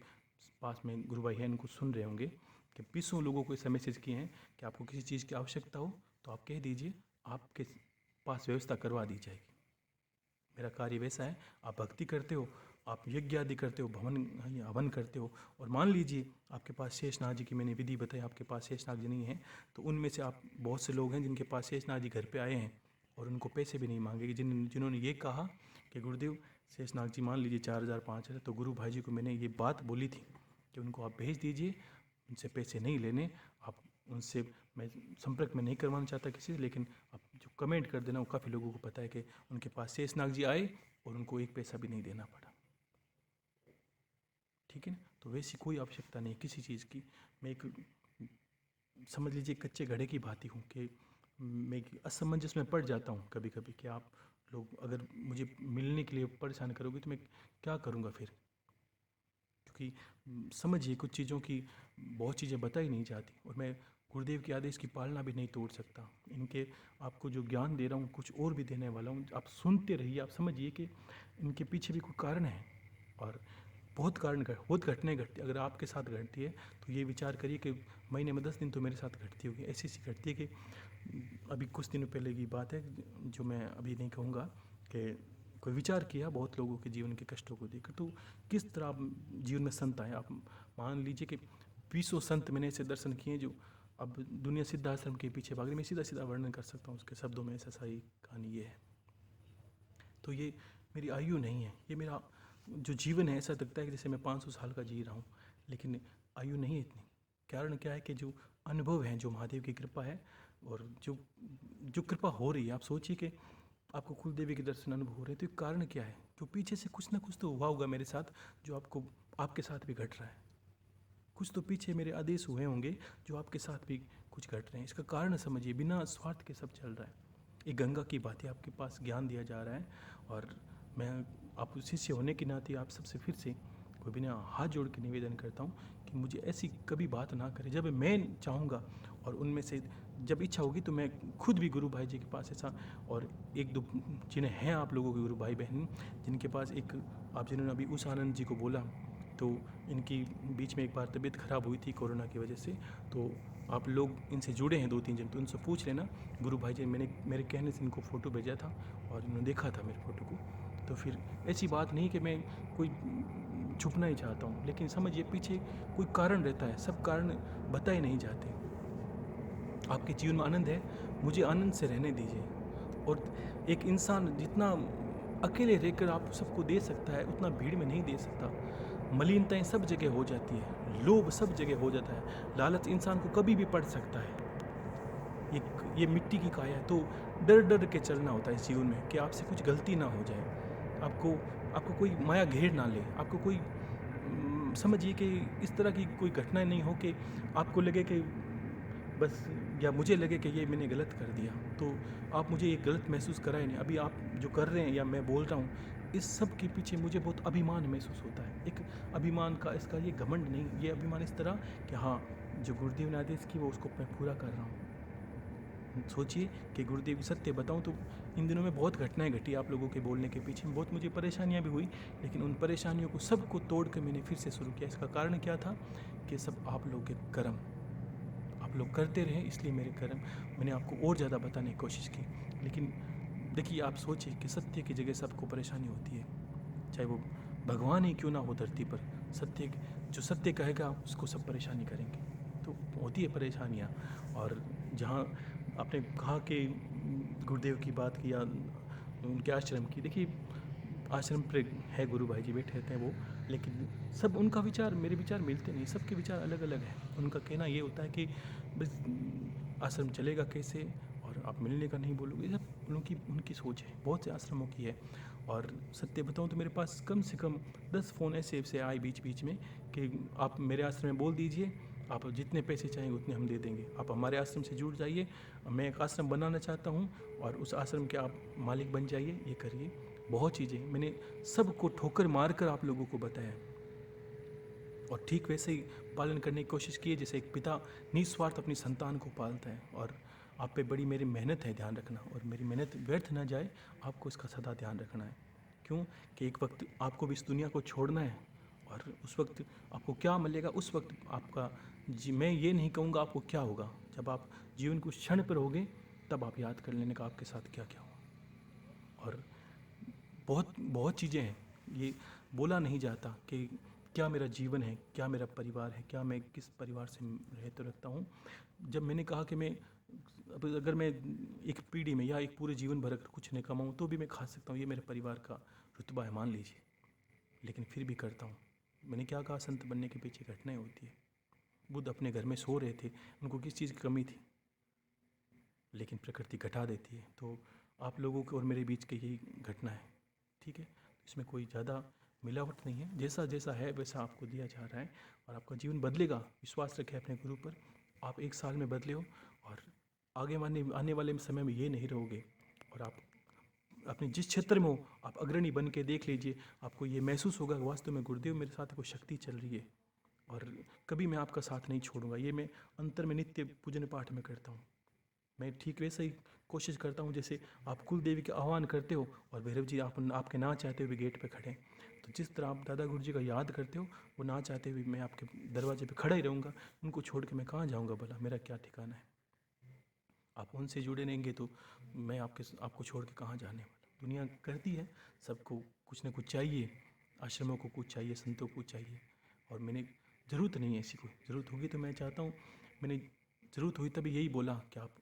पास में गुरु भाई हैं, इनको सुन रहे होंगे कि 20 लोगों को ऐसा मैसेज किए हैं कि आपको किसी चीज़ की आवश्यकता हो तो आप कह दीजिए, आपके पास व्यवस्था करवा दी जाएगी। मेरा कार्य वैसा है, आप भक्ति करते हो, आप यज्ञ आदि करते हो, हवन करते हो, और मान लीजिए आपके पास शेषनाग जी की मैंने विधि बताई, आपके पास शेषनाग जी नहीं है, तो उनमें से आप बहुत से लोग हैं जिनके पास शेषनाग जी घर पे आए हैं और उनको पैसे भी नहीं मांगेंगे। जिन्होंने ये कहा कि गुरुदेव शेषनाग जी मान लीजिए 4,000-5,000, तो गुरु भाई जी को मैंने ये बात बोली थी कि उनको आप भेज दीजिए, उनसे पैसे नहीं लेने। आप उनसे, मैं संपर्क में नहीं करवाना चाहता किसी से, लेकिन आप जो कमेंट कर देना, वो काफ़ी लोगों को पता है कि उनके पास शेषनाग जी आए और उनको 1 पैसा भी नहीं देना पड़ा, ठीक है ना। तो वैसी कोई आवश्यकता नहीं किसी चीज़ की। मैं एक, समझ लीजिए, कच्चे घड़े की भांति हूँ कि मैं असमंजस में पड़ जाता हूँ कभी कभी कि आप लोग अगर मुझे मिलने के लिए परेशान करोगे तो मैं क्या करूँगा फिर। क्योंकि समझिए, कुछ चीज़ों की बहुत चीज़ें बताई नहीं जाती, और मैं गुरुदेव के आदेश की पालना भी नहीं तोड़ सकता। इनके, आपको जो ज्ञान दे रहा हूँ कुछ और भी देने वाला हूँ, आप सुनते रहिए। आप समझिए कि इनके पीछे भी कोई कारण है, और बहुत बहुत घटनाएं घटती, अगर आपके साथ घटती है तो ये विचार करिए कि महीने में 10 दिन तो मेरे साथ घटती होगी। ऐसी घटती है कि अभी कुछ दिनों पहले की बात है, जो मैं अभी नहीं कहूँगा, कि कोई विचार किया बहुत लोगों के जीवन के कष्टों को देखकर, तो किस तरह आप जीवन में संत आए। आप मान लीजिए कि 20 संत मैंने ऐसे दर्शन किए जो अब दुनिया सिद्धाश्रम के पीछे भाग रही। मैं सीधा सीधा वर्णन कर सकता हूँ उसके शब्दों में, ऐसा सारी कहानी ये है। तो ये मेरी आयु नहीं है, ये मेरा जो जीवन है, ऐसा लगता है कि जैसे मैं 500 साल का जी रहा हूँ, लेकिन आयु नहीं है इतनी। कारण क्या है कि जो अनुभव है, जो महादेव की कृपा है, और जो कृपा हो रही है, आप सोचिए कि आपको कुलदेवी के दर्शन अनुभव हो रहे हैं, तो कारण क्या है। जो पीछे से कुछ ना कुछ तो हुआ होगा मेरे साथ, जो आपके साथ भी घट रहा है। कुछ तो पीछे मेरे आदेश हुए होंगे जो आपके साथ भी कुछ घट रहे हैं। इसका कारण समझिए, बिना स्वार्थ के सब चल रहा है। एक गंगा की बात है, आपके पास ज्ञान दिया जा रहा है, और मैं आप शिष्य होने के नाते आप सबसे फिर से कोई बिना हाथ जोड़ के निवेदन करता हूँ कि मुझे ऐसी कभी बात ना करें। जब मैं चाहूँगा और उनमें से जब इच्छा होगी तो मैं खुद भी गुरु भाई जी के पास ऐसा, और 1-2 जिन्हें हैं आप लोगों के गुरु भाई बहन, जिनके पास एक, आप जिन्होंने अभी उस आनंद जी को बोला, तो इनकी बीच में एक बार तबीयत ख़राब हुई थी कोरोना की वजह से, तो आप लोग इनसे जुड़े हैं 2-3 जन, तो उनसे पूछ लेना। गुरु भाई जी मैंने मेरे कहने से इनको फ़ोटो भेजा था और इन्होंने देखा था मेरे फ़ोटो को। तो फिर ऐसी बात नहीं कि मैं कोई छुपना ही चाहता हूँ, लेकिन समझिए पीछे कोई कारण रहता है, सब कारण बताए नहीं जाते। आपके जीवन में आनंद है, मुझे आनंद से रहने दीजिए। और एक इंसान जितना अकेले रहकर आप सबको दे सकता है, उतना भीड़ में नहीं दे सकता। मलिनताएं सब जगह हो जाती है, लोभ सब जगह हो जाता है, लालच इंसान को कभी भी पड़ सकता है। ये मिट्टी की काया है, तो डर डर के चलना होता है इस जीवन में कि आपसे कुछ गलती ना हो जाए, आपको कोई माया घेर ना ले, आपको कोई समझिए कि इस तरह की कोई घटना नहीं हो कि आपको लगे कि बस या मुझे लगे कि ये मैंने गलत कर दिया, तो आप मुझे ये गलत महसूस कराएं नहीं। अभी आप जो कर रहे हैं या मैं बोल रहा हूँ, इस सब के पीछे मुझे बहुत अभिमान महसूस होता है। एक अभिमान का, इसका ये घमंड नहीं, ये अभिमान इस तरह कि हाँ, जो गुरुदेव ने आदेश की वो उसको मैं पूरा कर रहा हूँ। सोचिए कि गुरुदेव सत्य बताऊं तो इन दिनों में बहुत घटनाएं घटी आप लोगों के बोलने के पीछे, बहुत मुझे परेशानियां भी हुई, लेकिन उन परेशानियों को सबको तोड़ कर मैंने फिर से शुरू किया। इसका कारण क्या था कि सब आप लोगों के कर्म, आप लोग करते रहे, इसलिए मेरे कर्म, मैंने आपको और ज़्यादा बताने की कोशिश की। लेकिन देखिए, आप सोचिए कि सत्य की जगह सबको परेशानी होती है, चाहे वो भगवान ही क्यों ना हो धरती पर। सत्य, जो सत्य कहेगा उसको सब परेशानी करेंगे, तो होती है परेशानियाँ। और जहाँ आपने कहा कि गुरुदेव की बात की या उनके आश्रम की, देखिए आश्रम पे है गुरु भाई जी बैठे रहते हैं वो, लेकिन सब उनका विचार मेरे विचार मिलते नहीं, सबके विचार अलग अलग हैं। उनका कहना ये होता है कि बस आश्रम चलेगा कैसे और आप मिलने का नहीं बोलोगे, सब उनकी उनकी सोच है, बहुत से आश्रमों की है। और सत्य बताऊं तो मेरे पास कम से कम 10 फ़ोन ऐसे ऐसे आए बीच बीच में कि आप मेरे आश्रम में बोल दीजिए, आप जितने पैसे चाहेंगे उतने हम दे देंगे, आप हमारे आश्रम से जुड़ जाइए, मैं एक आश्रम बनाना चाहता हूँ और उस आश्रम के आप मालिक बन जाइए, ये करिए। बहुत चीज़ें मैंने सबको ठोकर मार कर आप लोगों को बताया, और ठीक वैसे ही पालन करने की कोशिश की है जैसे एक पिता निस्वार्थ अपनी संतान को पालता है। और आप पे बड़ी मेरी मेहनत है, ध्यान रखना, और मेरी मेहनत व्यर्थ ना जाए, आपको इसका सदा ध्यान रखना है। क्यों कि एक वक्त आपको भी इस दुनिया को छोड़ना है, और उस वक्त आपको क्या मिलेगा, उस वक्त आपका जी, मैं ये नहीं कहूँगा आपको क्या होगा, जब आप जीवन के उस क्षण पर होगे तब आप याद कर लेने का आपके साथ क्या क्या हुआ। और बहुत बहुत चीज़ें हैं, ये बोला नहीं जाता कि क्या मेरा जीवन है, क्या मेरा परिवार है, क्या मैं किस परिवार से रहते रखता हूँ। जब मैंने कहा कि मैं अब अगर मैं एक पीढ़ी में या एक पूरे जीवन भर अगर कुछ नहीं कमाऊँ तो भी मैं खा सकता हूँ, ये मेरे परिवार का रुतबा है मान लीजिए, लेकिन फिर भी करता हूँ। मैंने क्या कहा, संत बनने के पीछे घटनाएं होती है। बुद्ध अपने घर में सो रहे थे, उनको किस चीज़ की कमी थी, लेकिन प्रकृति घटा देती है। तो आप लोगों के और मेरे बीच की यही घटना है, ठीक है। इसमें कोई ज़्यादा मिलावट नहीं है, जैसा जैसा है वैसा आपको दिया जा रहा है, और आपका जीवन बदलेगा। विश्वास रखें अपने गुरु पर, आप एक साल में बदले हो, और आगे आने वाले समय में ये नहीं रहोगे। और आप अपने जिस क्षेत्र में हो आप अग्रणी बन के देख लीजिए, आपको ये महसूस होगा कि वास्तव में गुरुदेव मेरे साथ कोई शक्ति चल रही है, और कभी मैं आपका साथ नहीं छोड़ूंगा। ये मैं अंतर में नित्य पूजन पाठ में करता हूँ। मैं ठीक वैसे ही कोशिश करता हूँ जैसे आप कुल देवी का आह्वान करते हो और भैरव जी आप आपके ना चाहते हुए गेट पे खड़े हैं, तो जिस तरह आप दादा गुरु जी का याद करते हो, वो ना चाहते हुए मैं आपके दरवाजे पे खड़ा ही रहूँगा। उनको छोड़ के मैं कहाँ जाऊँगा भला, मेरा क्या ठिकाना है। आप उनसे जुड़े रहेंगे तो मैं आपको छोड़ के कहाँ जाने वाला। दुनिया करती है, सबको कुछ ना कुछ चाहिए, आश्रमों को कुछ चाहिए, संतों को कुछ चाहिए, और मैंने ज़रूरत नहीं है ऐसी कोई। ज़रूरत होगी तो मैं चाहता हूँ, मैंने ज़रूरत हुई तभी यही बोला कि आप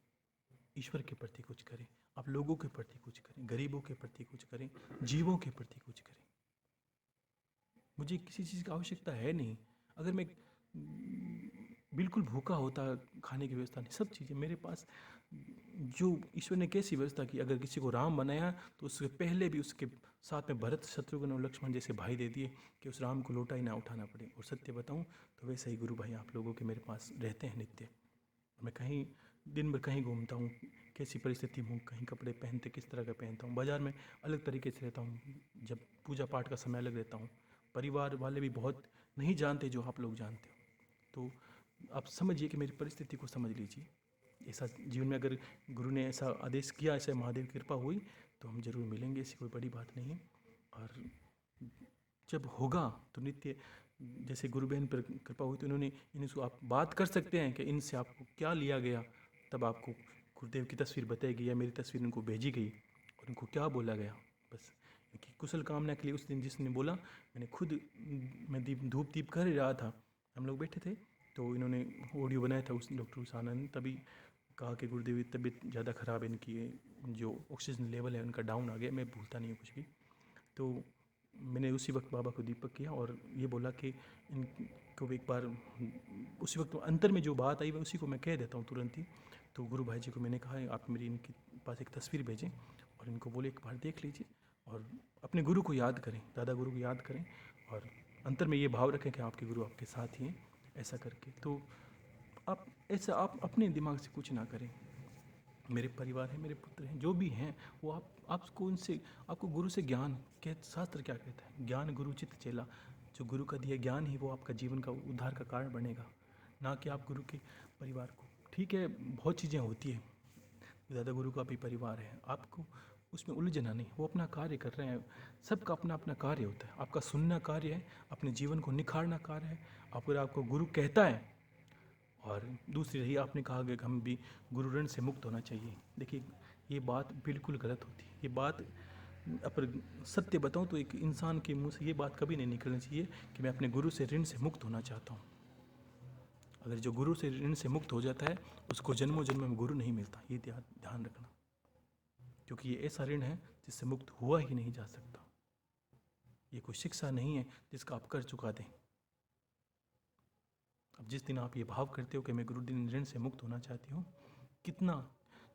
ईश्वर के प्रति कुछ करें, आप लोगों के प्रति कुछ करें, गरीबों के प्रति कुछ करें, जीवों के प्रति कुछ करें। मुझे किसी चीज़ की आवश्यकता है नहीं। अगर मैं बिल्कुल भूखा होता, खाने की व्यवस्था नहीं, सब चीज़ें मेरे पास, जो ईश्वर ने कैसी व्यवस्था की, अगर किसी को राम बनाया तो उससे पहले भी उसके साथ में भरत, शत्रुघ्न और लक्ष्मण जैसे भाई दे दिए कि उस राम को लोटा ही ना उठाना पड़े। और सत्य बताऊं तो वैसे ही गुरु भाई आप लोगों के मेरे पास रहते हैं नित्य। मैं कहीं दिन भर कहीं घूमता हूँ, कैसी परिस्थिति में हूँ, कहीं कपड़े पहनते किस तरह का पहनता हूँ, बाज़ार में अलग तरीके से रहता हूँ, जब पूजा पाठ का समय अलग रहता हूँ। परिवार वाले भी बहुत नहीं जानते जो आप लोग जानते हो, तो आप समझिए कि मेरी परिस्थिति को समझ लीजिए। ऐसा जीवन में अगर गुरु ने ऐसा आदेश किया, ऐसे महादेव की कृपा हुई तो हम जरूर मिलेंगे, ऐसी कोई बड़ी बात नहीं है। और जब होगा तो नित्य, जैसे गुरु बहन पर कृपा हुई तो इन्होंने इनको आप बात कर सकते हैं कि इनसे आपको क्या लिया गया, तब आपको गुरुदेव की तस्वीर बताई या मेरी तस्वीर उनको भेजी गई और उनको क्या बोला गया। बस इनकी कुशल कामना के लिए उस दिन जिसने बोला, मैंने खुद, मैं धूप दीप कर ही रहा था, हम लोग बैठे थे, तो इन्होंने ऑडियो बनाया था उस डॉक्टर उस आनंद ने, तभी कहा कि गुरुदेव की तबीयत ज़्यादा ख़राब है, इनकी जो ऑक्सीजन लेवल है उनका डाउन आ गया। मैं भूलता नहीं हूँ कुछ भी। तो मैंने उसी वक्त बाबा को दीपक किया और ये बोला कि इनको एक बार, उसी वक्त अंतर में जो बात आई वह उसी को मैं कह देता हूँ तुरंत ही। तो गुरु भाई जी को मैंने कहा आप मेरी इनके पास एक तस्वीर भेजें और इनको बोले एक बार देख लीजिए और अपने गुरु को याद करें, दादा गुरु को याद करें, और अंतर में ये भाव रखें कि आपके गुरु आपके साथ ही हैं, ऐसा करके। तो आप ऐसा आप अपने दिमाग से कुछ ना करें। मेरे परिवार है, मेरे पुत्र हैं, जो भी हैं, वो आपको उनसे, आपको गुरु से ज्ञान शास्त्र क्या कहता है, ज्ञान गुरु चित चेला। जो गुरु का दिया ज्ञान ही वो आपका जीवन का उद्धार का कारण बनेगा, ना कि आप गुरु के परिवार को। ठीक है, बहुत चीज़ें होती है, दादा गुरु का भी परिवार है, आपको उसमें उलझना नहीं, वो अपना कार्य कर रहे हैं, सबका अपना अपना कार्य होता है। आपका सुनना कार्य है, अपने जीवन को निखारना कार्य है। अगर आपको गुरु कहता है, और दूसरी रही आपने कहा कि हम भी गुरु ऋण से मुक्त होना चाहिए। देखिए, ये बात बिल्कुल गलत होती है। ये बात अपर सत्य बताऊं तो एक इंसान के मुंह से ये बात कभी नहीं निकलनी चाहिए कि मैं अपने गुरु से ऋण से मुक्त होना चाहता हूँ। अगर जो गुरु से ऋण से मुक्त हो जाता है उसको जन्मों जन्म में गुरु नहीं मिलता, ये ध्यान रखना, क्योंकि ये ऐसा ऋण है जिससे मुक्त हुआ ही नहीं जा सकता। ये कोई शिक्षा नहीं है जिसका आप कर चुका दें। अब जिस दिन आप ये भाव करते हो कि मैं गुरु ऋण से मुक्त होना चाहती हूँ, कितना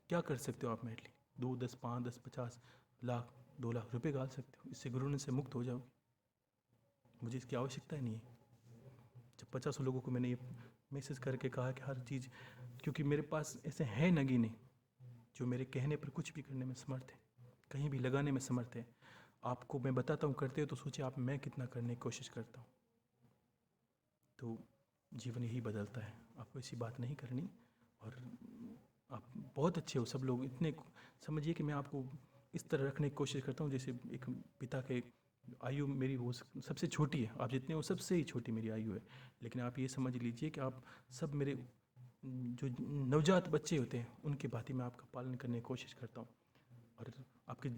क्या कर सकते हो आप मेरे लिए? 2, 10, 5, 10, 50 लाख, 2 लाख रुपए डाल सकते हो, इससे गुरु ऋण से मुक्त हो जाओगे। मुझे इसकी आवश्यकता ही नहीं है। जब 50 लोगों को मैंने ये मैसेज करके कहा कि हर चीज़, क्योंकि मेरे पास ऐसे हैं नगीने जो मेरे कहने पर कुछ भी करने में समर्थ है, कहीं भी लगाने में समर्थ है। आपको मैं बताता हूँ करते हो तो सोचिए आप मैं कितना करने की कोशिश करता हूँ। तो जीवन यही बदलता है। आपको ऐसी बात नहीं करनी, और आप बहुत अच्छे हो सब लोग, इतने समझिए कि मैं आपको इस तरह रखने की कोशिश करता हूँ जैसे एक पिता के आयु मेरी वो सबसे छोटी है, आप जितने हो सबसे ही छोटी मेरी आयु है। लेकिन आप ये समझ लीजिए कि आप सब मेरे जो नवजात बच्चे होते हैं उनकी भांति मैं आपका पालन करने की कोशिश करता हूँ, और आपके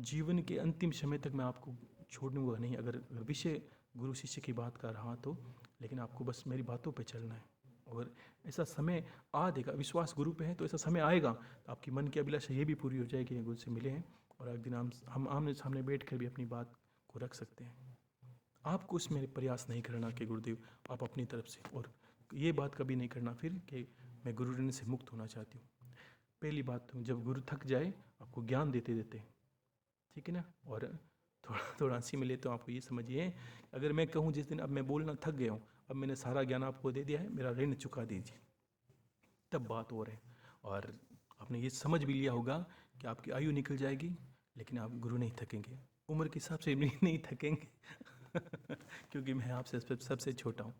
जीवन के अंतिम समय तक मैं आपको छोड़ूंगा नहीं। अगर विषय गुरु शिष्य की बात कर रहा तो, लेकिन आपको बस मेरी बातों पे चलना है। और ऐसा समय आ देगा, विश्वास गुरु पे है तो ऐसा समय आएगा तो आपकी मन की अभिलाषा ये भी पूरी हो जाएगी कि गुरु से मिले हैं, और एक दिन हम आमने सामने बैठ कर भी अपनी बात को रख सकते हैं। आपको उसमें प्रयास नहीं करना कि गुरुदेव आप अपनी तरफ से, और ये बात कभी नहीं करना फिर कि मैं गुरु ऋण से मुक्त होना चाहती हूँ। पहली बात तो जब गुरु थक जाए आपको ज्ञान देते देते, ठीक है ना। और थोड़ा हंसी में ले तो आपको ये समझिए, अगर मैं कहूँ जिस दिन अब मैं बोलना थक गया हूँ, अब मैंने सारा ज्ञान आपको दे दिया है, मेरा ऋण चुका दीजिए, तब बात हो रही है। और आपने ये समझ भी लिया होगा कि आपकी आयु निकल जाएगी लेकिन आप गुरु नहीं थकेंगे, उम्र के हिसाब से नहीं थकेंगे क्योंकि मैं आपसे सबसे छोटा हूँ,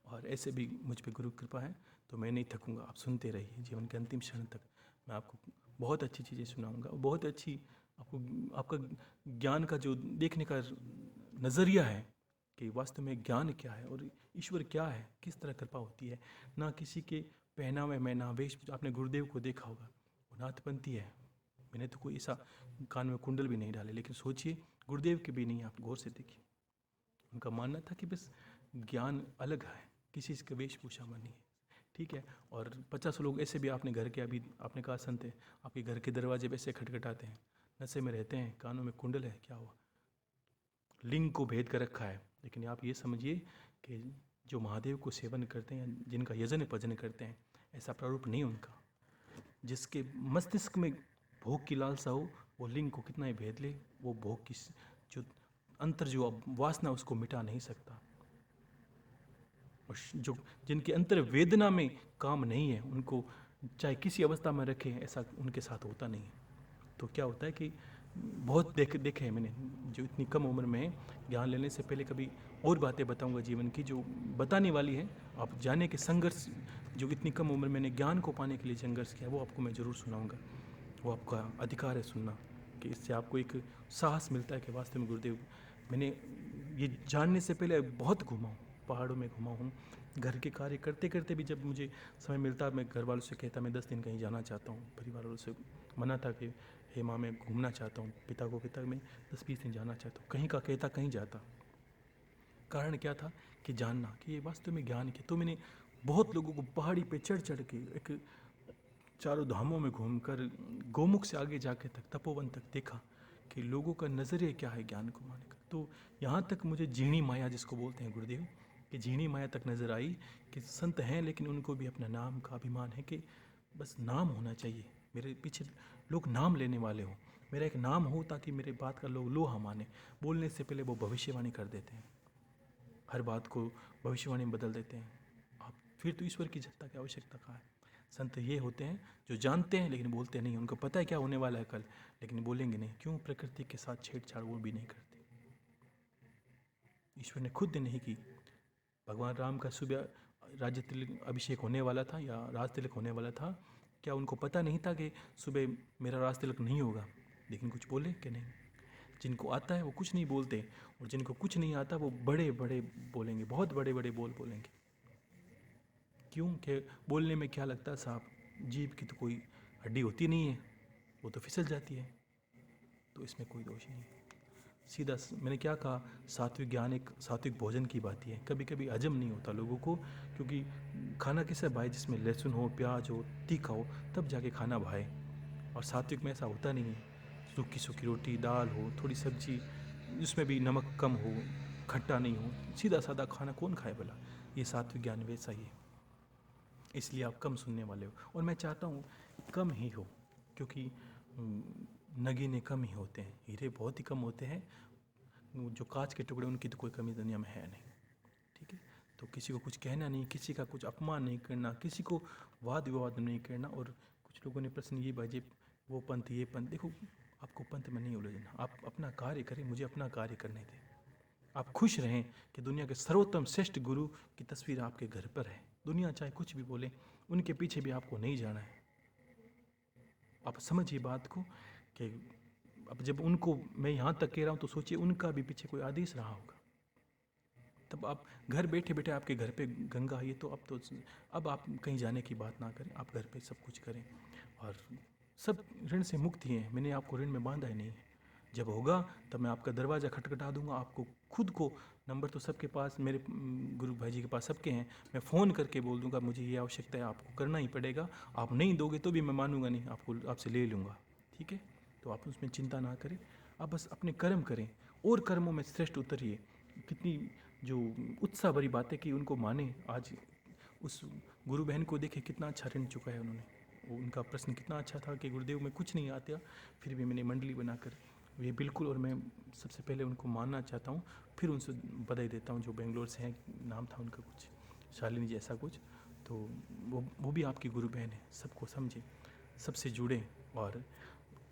और ऐसे भी मुझ पर गुरु कृपा है तो मैं नहीं थकूँगा। आप सुनते रहिए जीवन के अंतिम क्षण तक, मैं आपको बहुत अच्छी चीज़ें सुनाऊँगा, बहुत अच्छी आपको आपका ज्ञान का जो देखने का नज़रिया है कि वास्तव में ज्ञान क्या है और ईश्वर क्या है, किस तरह कृपा होती है। ना किसी के पहनावे में, ना वेश, आपने गुरुदेव को देखा होगा वो नाथपंथी है, मैंने तो कोई ऐसा कान में कुंडल भी नहीं डाले, लेकिन सोचिए गुरुदेव के भी नहीं, आप गौर से देखिए। उनका मानना था कि बस ज्ञान अलग है, किसी से वेशभूषा में नहीं है, ठीक है। और 50 लोग ऐसे भी आपने घर के, अभी आपने कहा संत है, आपके घर के दरवाजे वैसे खटखटाते हैं, नशे में रहते हैं, कानों में कुंडल है, क्या हुआ? लिंग को भेद कर रखा है। लेकिन आप ये समझिए कि जो महादेव को सेवन करते हैं, जिनका यजन भजन करते हैं, ऐसा प्रारूप नहीं उनका। जिसके मस्तिष्क में भोग की लालसा हो, वो लिंग को कितना ही भेद ले, वो भोग की जो अंतर, जो वासना, उसको मिटा नहीं सकता। और जो जिनके अंतर वेदना में काम नहीं है, उनको चाहे किसी अवस्था में रखें, ऐसा उनके साथ होता नहीं है। तो क्या होता है कि बहुत देखे हैं मैंने, जो इतनी कम उम्र में ज्ञान लेने से पहले, कभी और बातें बताऊंगा जीवन की जो बताने वाली है, आप जाने के संघर्ष, जो इतनी कम उम्र में मैंने ज्ञान को पाने के लिए संघर्ष किया, वो आपको मैं ज़रूर सुनाऊंगा। वो आपका अधिकार है सुनना, कि इससे आपको एक साहस मिलता है कि वास्तव में गुरुदेव, मैंने ये जानने से पहले बहुत घूमा हूँ, पहाड़ों में घूमा हूँ, घर के कार्य करते करते भी जब मुझे समय मिलता, मैं घर वालों से कहता मैं 10 दिन कहीं जाना चाहता हूँ, परिवार वालों से मना था कि हे माँ मैं घूमना चाहता हूँ, पिता को कहता मैं 10-20 दिन जाना चाहता हूँ, कहीं का कहता कहीं जाता। कारण क्या था कि जानना कि ये वास्तव में ज्ञान क्या। तो मैंने बहुत लोगों को पहाड़ी पे चढ़ चढ़ के, एक चारों धामों में घूमकर, गोमुख से आगे जाके तक, तपोवन तक देखा कि लोगों का नज़रिया क्या है ज्ञान को मानने का। तो यहाँ तक मुझे जीणी माया जिसको बोलते हैं गुरुदेव, कि जीणी माया तक नज़र आई कि संत हैं लेकिन उनको भी अपना नाम का अभिमान है, कि बस नाम होना चाहिए, मेरे पीछे लोग नाम लेने वाले हों, मेरा एक नाम हो ताकि मेरे बात का लोग लोहा माने। बोलने से पहले वो भविष्यवाणी कर देते हैं, हर बात को भविष्यवाणी में बदल देते हैं। आप फिर तो ईश्वर की सत्ता की आवश्यकता कहाँ है। संत ये होते हैं जो जानते हैं लेकिन बोलते नहीं, उनको पता है क्या होने वाला है कल, लेकिन बोलेंगे नहीं। क्यों? प्रकृति के साथ छेड़छाड़ वो भी नहीं करते। ईश्वर ने खुद नहीं की। भगवान राम का सुबह राज्य तिलक अभिषेक होने वाला था या राज तिलक होने वाला था, क्या उनको पता नहीं था कि सुबह मेरा राज तिलक नहीं होगा? लेकिन कुछ बोले कि नहीं। जिनको आता है वो कुछ नहीं बोलते, और जिनको कुछ नहीं आता वो बड़े बड़े बोलेंगे, बहुत बड़े बड़े बोलेंगे। क्यों? कि बोलने में क्या लगता है साहब, जीभ की तो कोई हड्डी होती नहीं है, वो तो फिसल जाती है, तो इसमें कोई दोष नहीं। सीधा मैंने क्या कहा, सात्विक ज्ञान एक सात्विक भोजन की बात ही है। कभी कभी हजम नहीं होता लोगों को, क्योंकि खाना किससे भाए? जिसमें लहसुन हो, प्याज हो, तीखा हो, तब जाके खाना भाए। और सात्विक में ऐसा होता नहीं है। सूखी सूखी रोटी, दाल हो, थोड़ी सब्जी, जिसमें भी नमक कम हो, खट्टा नहीं हो, सीधा साधा खाना कौन खाए भला? ये सात्विक ज्ञान वैसा ही है। इसलिए आप कम सुनने वाले हो, और मैं चाहता हूँ कम ही हो, क्योंकि नगीने कम ही होते हैं, हीरे बहुत ही कम होते हैं। जो कांच के टुकड़े, उनकी तो कोई कमी दुनिया में है नहीं। ठीक है, तो किसी को कुछ कहना नहीं, किसी का कुछ अपमान नहीं करना, किसी को वाद विवाद नहीं करना। और कुछ लोगों ने प्रश्न ये भाई, वो पंथ ये पंथ, देखो आपको पंथ में नहीं उलझना, आप अपना कार्य करें, मुझे अपना कार्य करने दें। आप खुश रहें कि दुनिया के सर्वोत्तम श्रेष्ठ गुरु की तस्वीर आपके घर पर है। दुनिया चाहे कुछ भी बोले, उनके पीछे भी आपको नहीं जाना है। आप समझिए बात को कि अब जब उनको मैं यहाँ तक कह रहा हूँ, तो सोचिए उनका भी पीछे कोई आदेश रहा होगा। तब आप घर बैठे बैठे आपके घर पे गंगा है, तो अब आप कहीं जाने की बात ना करें, आप घर पे सब कुछ करें। और सब ऋण से मुक्ति हैं, मैंने आपको ऋण में बांधा ही नहीं है। जब होगा तब मैं आपका दरवाज़ा खटखटा दूंगा। आपको खुद को, नंबर तो सबके पास, मेरे गुरु भाई जी के पास सबके हैं, मैं फ़ोन करके बोल दूंगा मुझे ये आवश्यकता है, आपको करना ही पड़ेगा। आप नहीं दोगे तो भी मैं मानूंगा नहीं, आपको आपसे ले लूँगा। ठीक है, तो आप उसमें चिंता ना करें, आप बस अपने कर्म करें और कर्मों में श्रेष्ठ उतरिए। कितनी जो उत्साह भरी बातें की, उनको माने। आज उस गुरु बहन को देखे कितना अच्छा ऋण चुका है उन्होंने। वो उनका प्रश्न कितना अच्छा था कि गुरुदेव में कुछ नहीं आता, फिर भी मैंने मंडली बनाकर ये बिल्कुल, और मैं सबसे पहले उनको मानना चाहता हूँ, फिर उनसे बधाई देता हूँ। जो बेंगलोर से हैं, नाम था उनका कुछ शालिनी जी ऐसा कुछ, तो वो भी आपकी गुरु बहन है। सबको समझें, सबसे जुड़ें और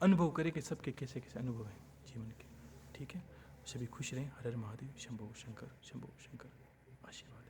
अनुभव करें कि सबके कैसे कैसे अनुभव हैं जीवन के। ठीक है, सभी खुश रहें। हर हर महादेव, शंभो शंकर, शंभो शंकर। आशीर्वाद।